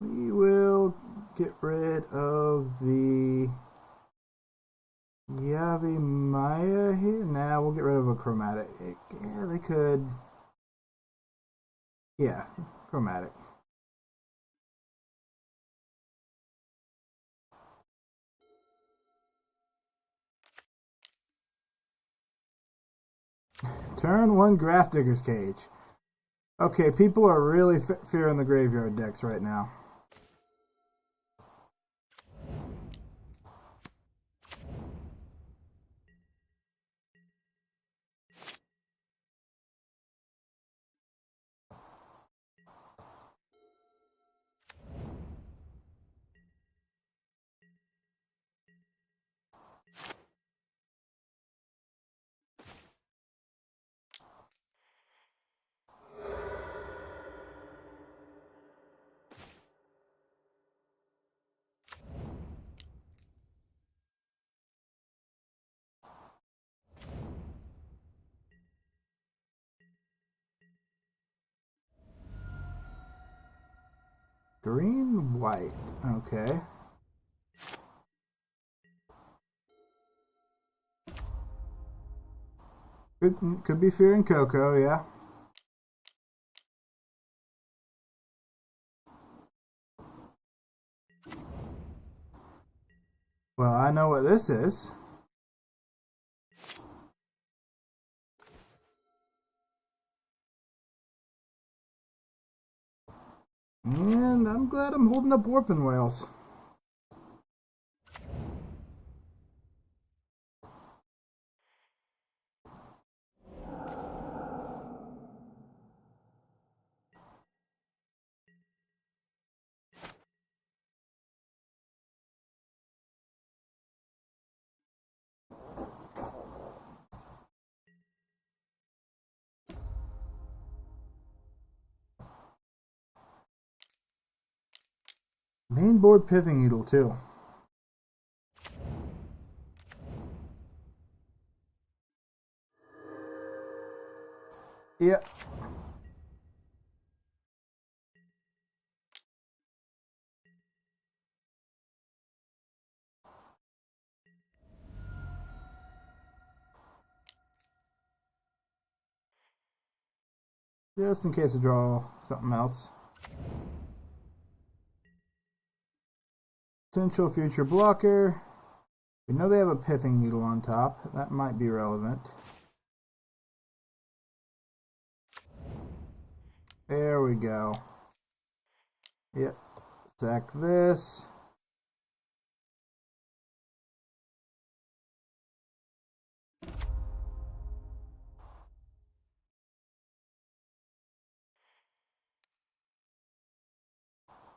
We will get rid of the Yavi Maya here. Nah, we'll get rid of a chromatic. Yeah, they could. Yeah, chromatic. Turn 1 Grafdigger's Cage. Okay, people are really fearing the graveyard decks right now. Green, white. Okay. Could be fear and cocoa, yeah. Well, I know what this is. And I'm glad I'm holding up warping whales. Mainboard pithing needle too. Yep. Just in case I draw something else. Potential future blocker. We know they have a pithing needle on top. That might be relevant. There we go. Yep. Sack this.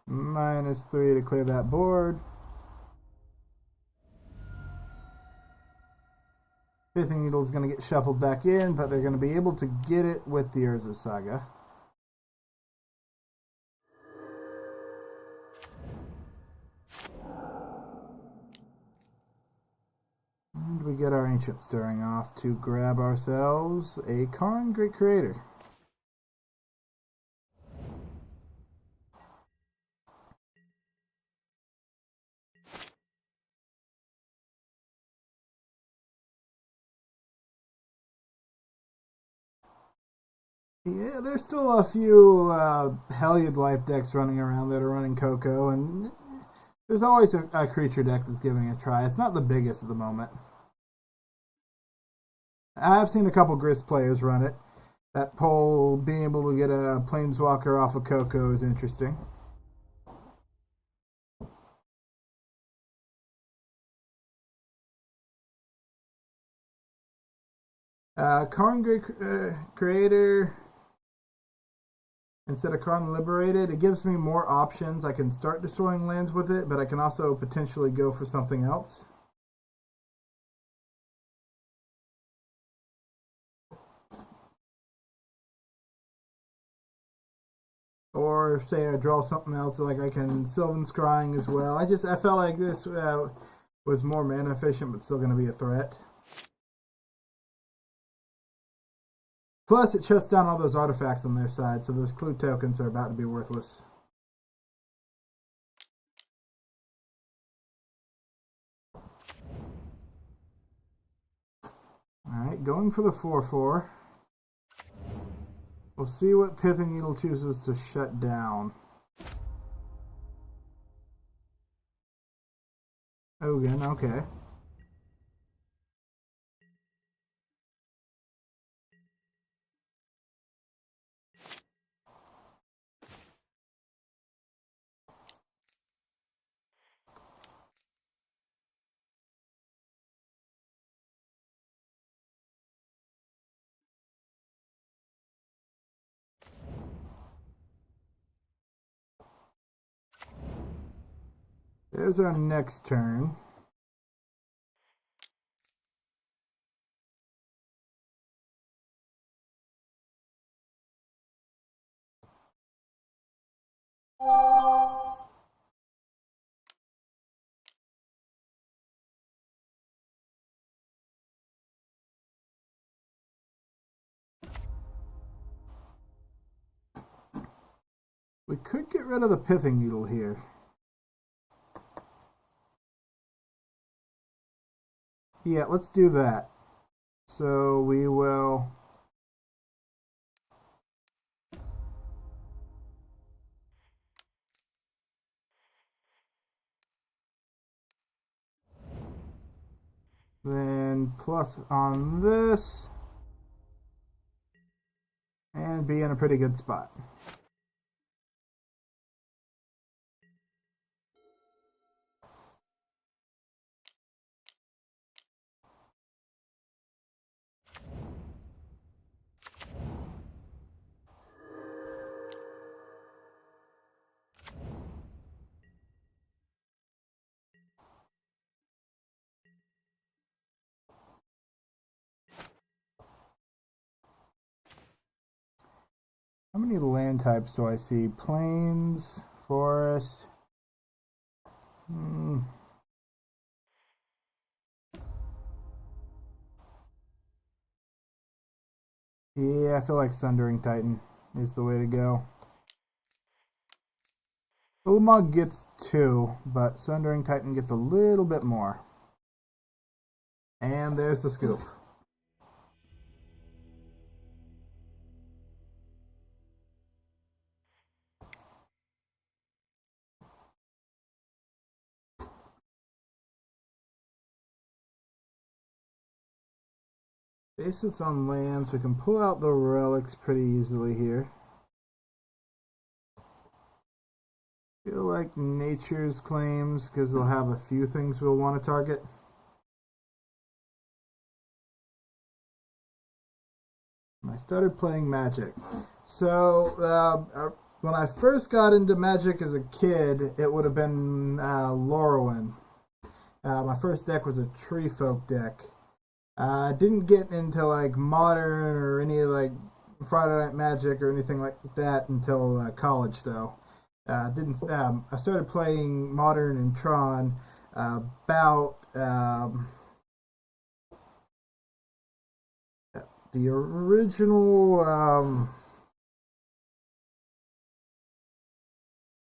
-3 to clear that board. Pithing needle is going to get shuffled back in, but they're going to be able to get it with the Urza Saga. And we get our Ancient Stirring off to grab ourselves a Karn Great Creator. Yeah, there's still a few Helliod Life decks running around that are running Coco, and there's always a creature deck that's giving it a try. It's not the biggest at the moment. I've seen a couple Grist players run it. That poll, being able to get a Planeswalker off of Coco is interesting. Karn Great Creator, instead of Karn Liberated, it gives me more options. I can start destroying lands with it, but I can also potentially go for something else. Or say I draw something else, like I can Sylvan Scrying as well. I felt like this was more mana efficient, but still going to be a threat. Plus, it shuts down all those artifacts on their side, so those clue tokens are about to be worthless. Alright, going for the 4/4. We'll see what Pithing Needle chooses to shut down. Ogan, okay. There's our next turn. We could get rid of the Pithing Needle here. Yeah, let's do that. So we will then plus on this and be in a pretty good spot. How many land types do I see? Plains, forest. Yeah, I feel like Sundering Titan is the way to go. Ulamog gets 2, but Sundering Titan gets a little bit more. And there's the scoop. Basis on lands, we can pull out the relics pretty easily here. Feel like nature's claims, because they'll have a few things we'll want to target. I started playing Magic. So, when I first got into Magic as a kid, it would have been Lorwyn. My first deck was a Tree Folk deck. I didn't get into like Modern or any like Friday Night Magic or anything like that until college, though. Didn't I started playing Modern and Tron about the original.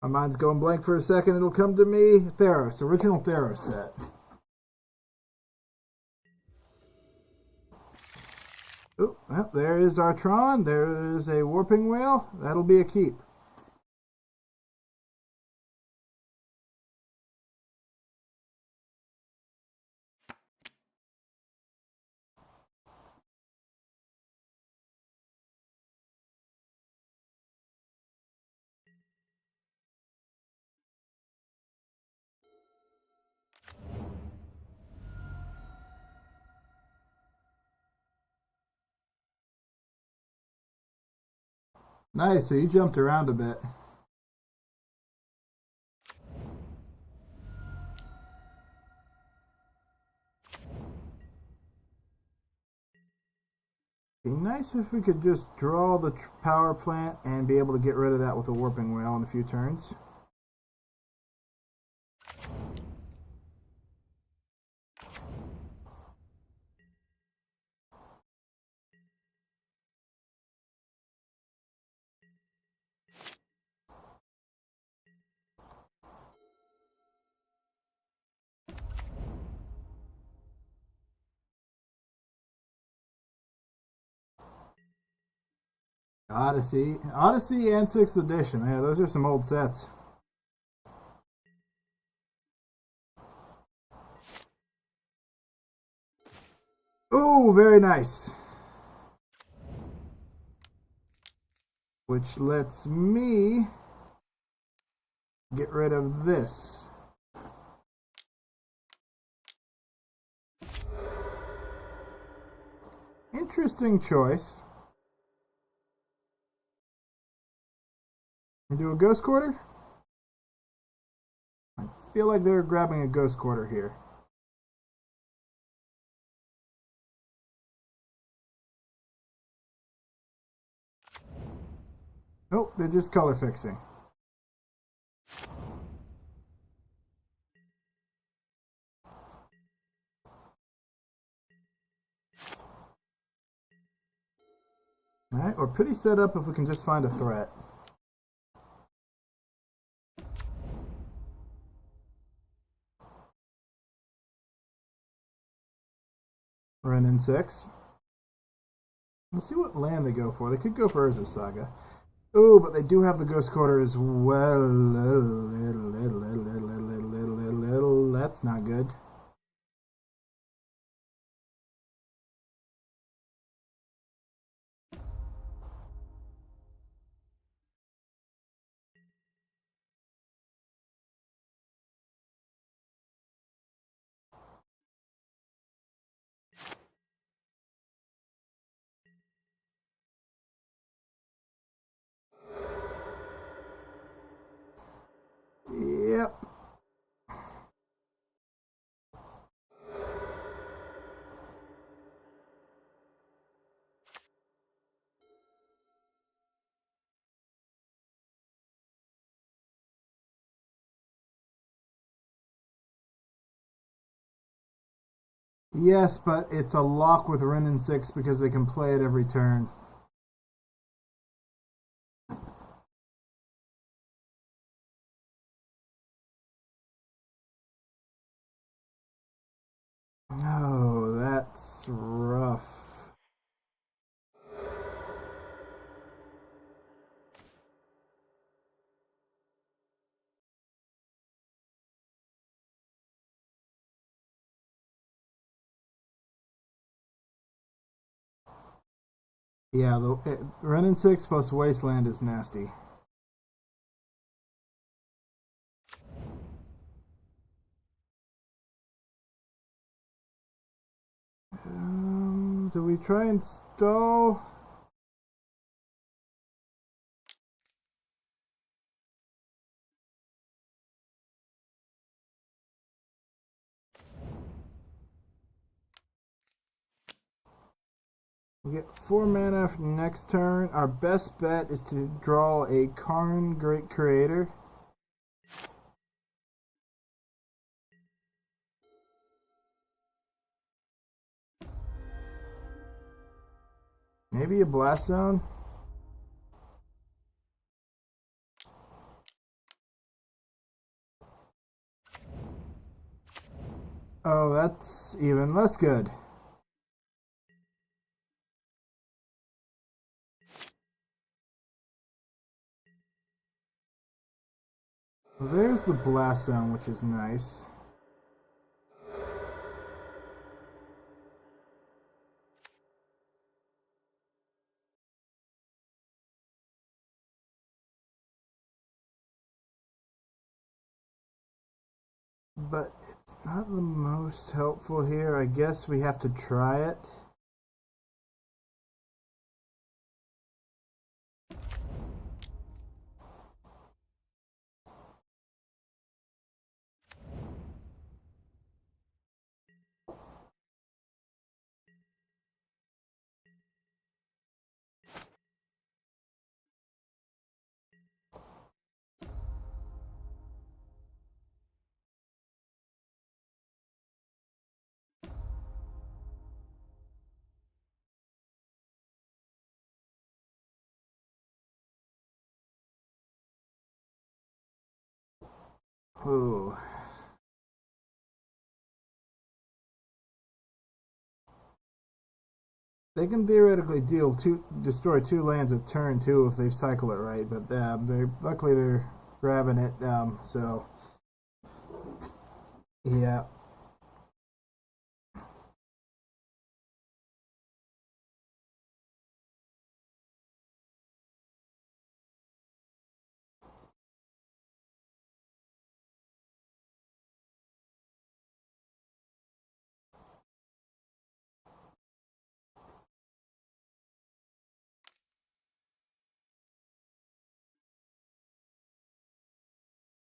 My mind's going blank for a second. It'll come to me. Theros, original Theros set. Oh, well, there is our Tron. There is a Warping Whale. That'll be a keep. Nice, so you jumped around a bit. Be nice if we could just draw the power plant and be able to get rid of that with a Warping Whale in a few turns. Odyssey and 6th edition. Yeah, those are some old sets. Oh, very nice. Which lets me get rid of this. Interesting choice. And do a Ghost Quarter? I feel like they're grabbing a Ghost Quarter here. Nope, they're just color fixing. Alright, we're pretty set up if we can just find a threat. We're in 6. We'll see what land they go for. They could go for Urza Saga. Oh, but they do have the Ghost Quarter as well. That's not good. Yep. Yes, but it's a lock with Ren and 6 because they can play it every turn. Oh, that's rough. Yeah, Ren and 6 plus Wasteland is nasty. Do we try and stall? We get 4 mana for next turn. Our best bet is to draw a Karn Great Creator. Maybe a Blast Zone. Oh, that's even less good. Well, there's the Blast Zone, which is nice. But it's not the most helpful here. I guess we have to try it. Ooh. They can theoretically destroy 2 lands a turn too if they cycle it right, but luckily they're grabbing it. So yeah.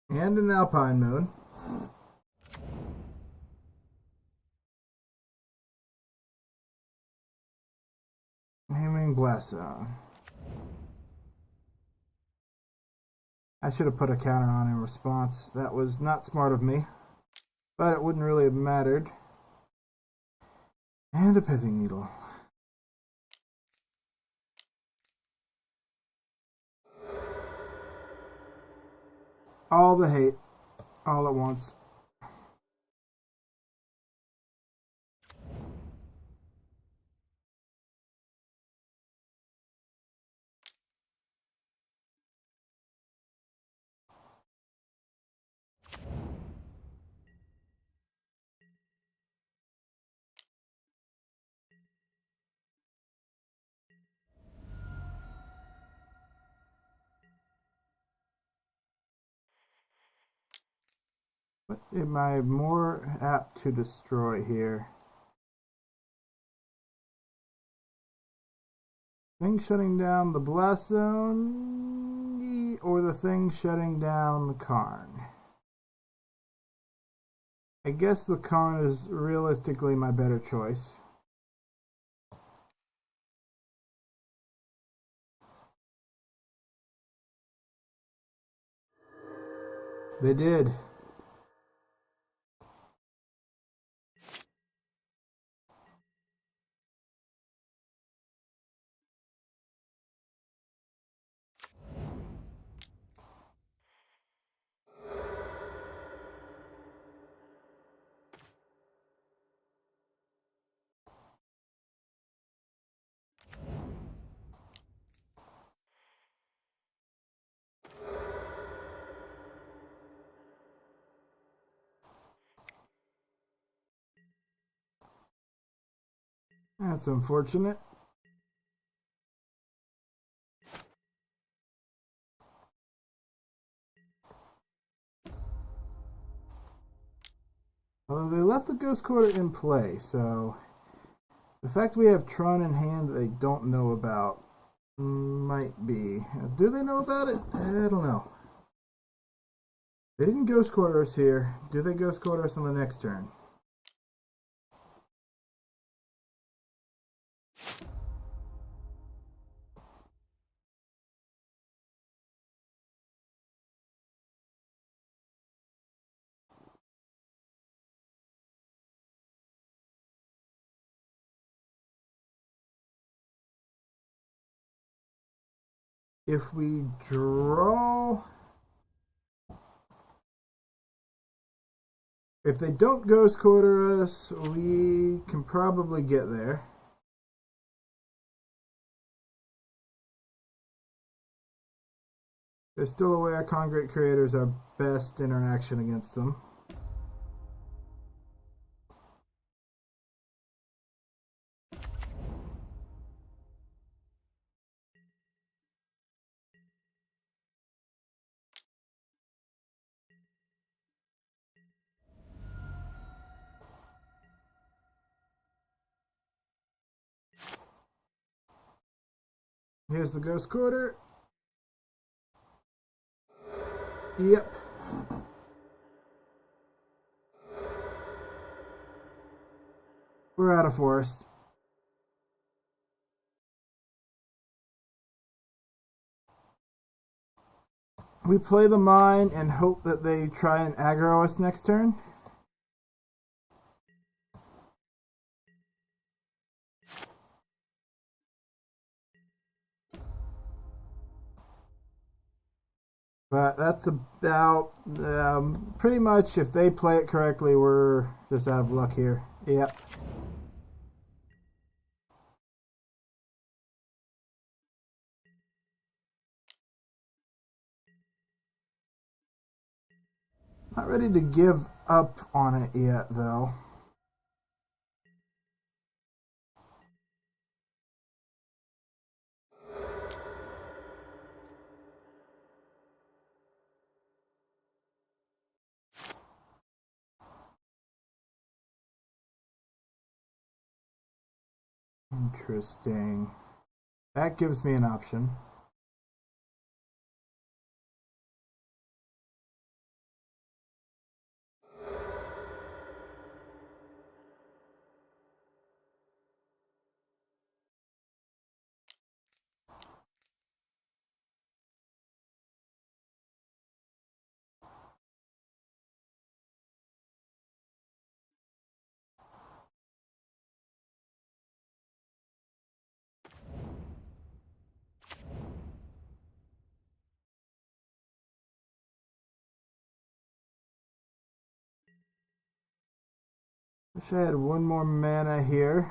And an Alpine Moon. Naming Blast Zone. I should have put a counter on in response. That was not smart of me, but it wouldn't really have mattered. And a Pithing Needle. All the hate, all at once. What am I more apt to destroy here? Thing shutting down the blast zone or the thing shutting down the Karn? I guess the Karn is realistically my better choice. They did. That's unfortunate. Although they left the Ghost Quarter in play, so the fact we have Tron in hand that they don't know about might be. Do they know about it? I don't know. They didn't Ghost Quarter us here. Do they Ghost Quarter us on the next turn? If we draw... If they don't Ghost Quarter us, we can probably get there. They're still aware Congregate Creators are best interaction against them. Here's the Ghost Quarter. Yep. We're out of forest. We play the mine and hope that they try and aggro us next turn. But that's about pretty much, if they play it correctly, we're just out of luck here. Yep. Not ready to give up on it yet, though. Interesting. That gives me an option. Wish I had one more mana here.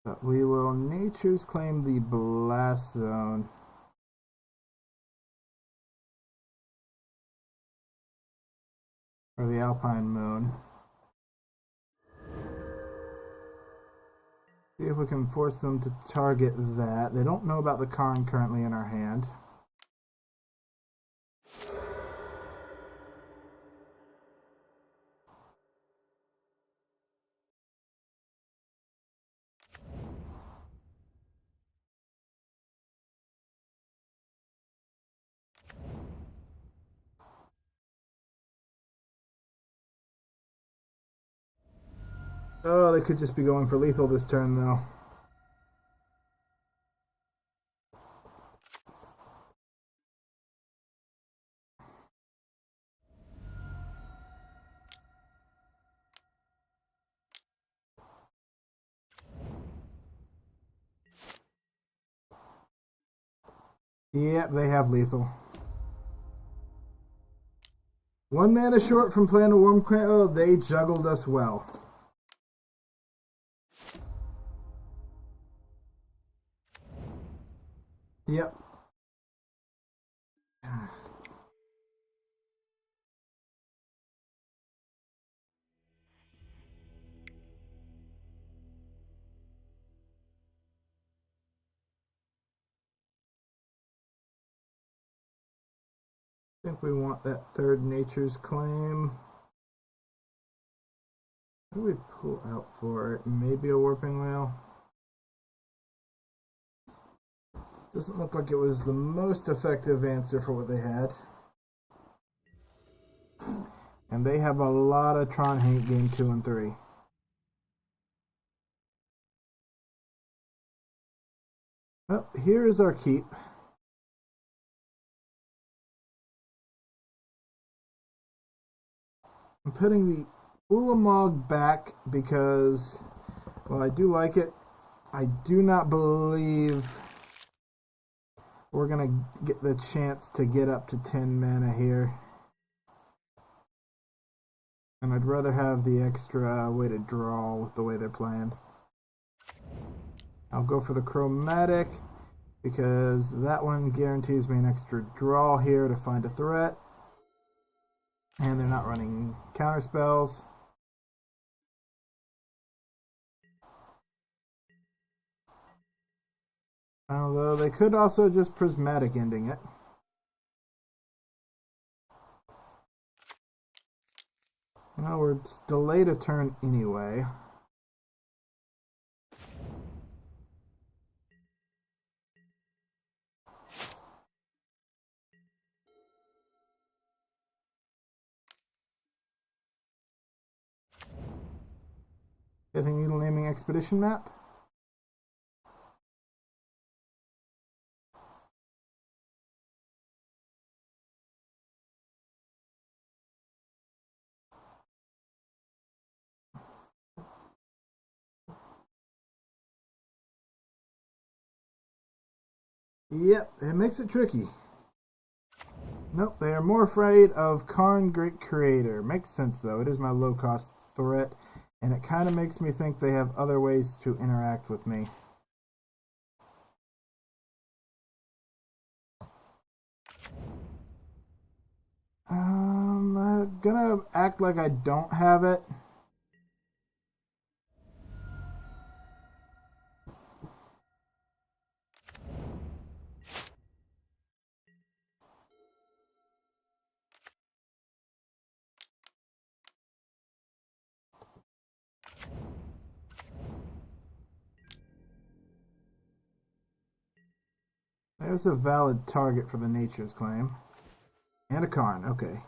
But we will Nature's Claim the Blast Zone. Or the Alpine Moon. See if we can force them to target that. They don't know about the Karn currently in our hand. Oh, they could just be going for lethal this turn, though. Yep, they have lethal. 1 mana short from playing a Wormcrane. Oh, they juggled us well. Yep. I think we want that third Nature's Claim. What do we pull out for it? Maybe a Warping Whale? Doesn't look like it was the most effective answer for what they had. And they have a lot of Tron hate game 2 and 3. Well, here is our keep. I'm putting the Ulamog back because, well, I do like it. I do not believe we're going to get the chance to get up to 10 mana here. And I'd rather have the extra way to draw with the way they're playing. I'll go for the Chromatic because that one guarantees me an extra draw here to find a threat. And they're not running counter spells. Although they could also just Prismatic ending it. In other words, delayed a turn anyway. Getting Needle Naming Expedition map. Yep, it makes it tricky. Nope, they are more afraid of Karn Great Creator. Makes sense though, it is my low cost threat, and it kind of makes me think they have other ways to interact with me. I'm gonna act like I don't have it. There's a valid target for the Nature's Claim. And a Karn, okay.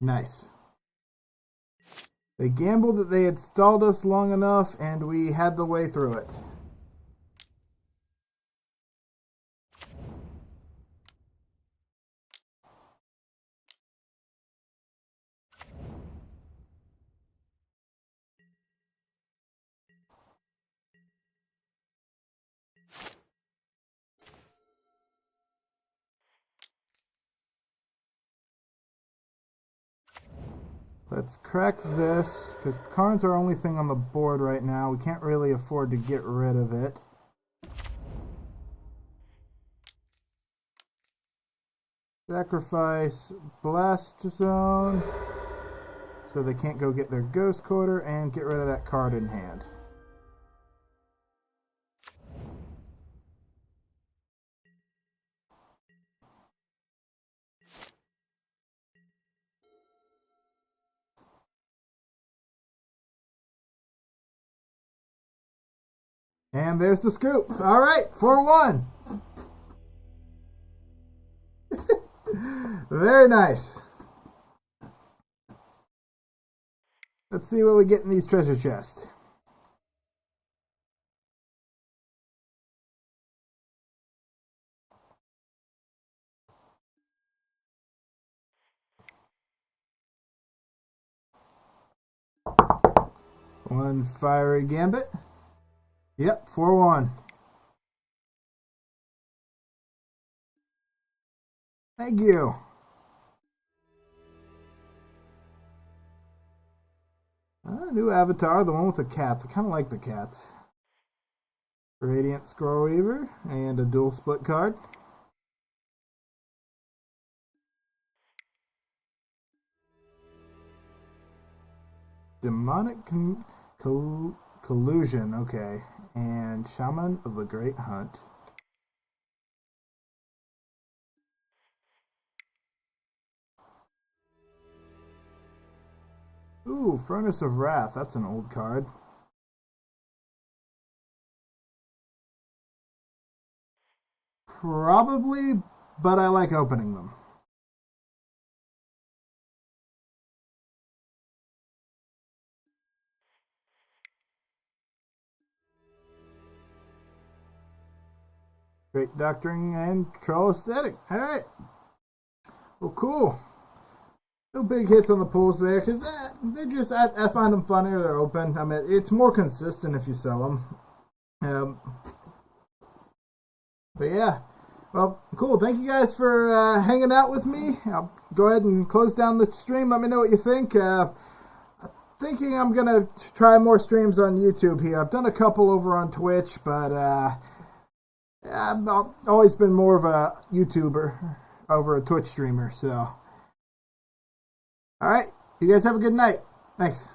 Nice. They gambled that they had stalled us long enough, and we had the way through it. Let's crack this, because Karn's our only thing on the board right now. We can't really afford to get rid of it. Sacrifice Blast Zone, so they can't go get their Ghost Quarter, and get rid of that card in hand. And there's the scoop. All right, 4-1. Very nice. Let's see what we get in these treasure chests. One fiery gambit. Yep, 4-1. Thank you. New avatar, the one with the cats. I kind of like the cats. Radiant Scroll Weaver and a dual split card. Demonic Collusion, okay. And Shaman of the Great Hunt. Ooh, Furnace of Wrath. That's an old card. Probably, but I like opening them. Great Doctrine and Troll Aesthetic. Alright. Well, cool. No big hits on the pulls there, because they're just, I find them funnier, they're open. I mean, it's more consistent if you sell them. But yeah. Well, cool. Thank you guys for hanging out with me. I'll go ahead and close down the stream. Let me know what you think. I'm thinking I'm going to try more streams on YouTube here. I've done a couple over on Twitch, but I've always been more of a YouTuber over a Twitch streamer. So, all right. You guys have a good night. Thanks.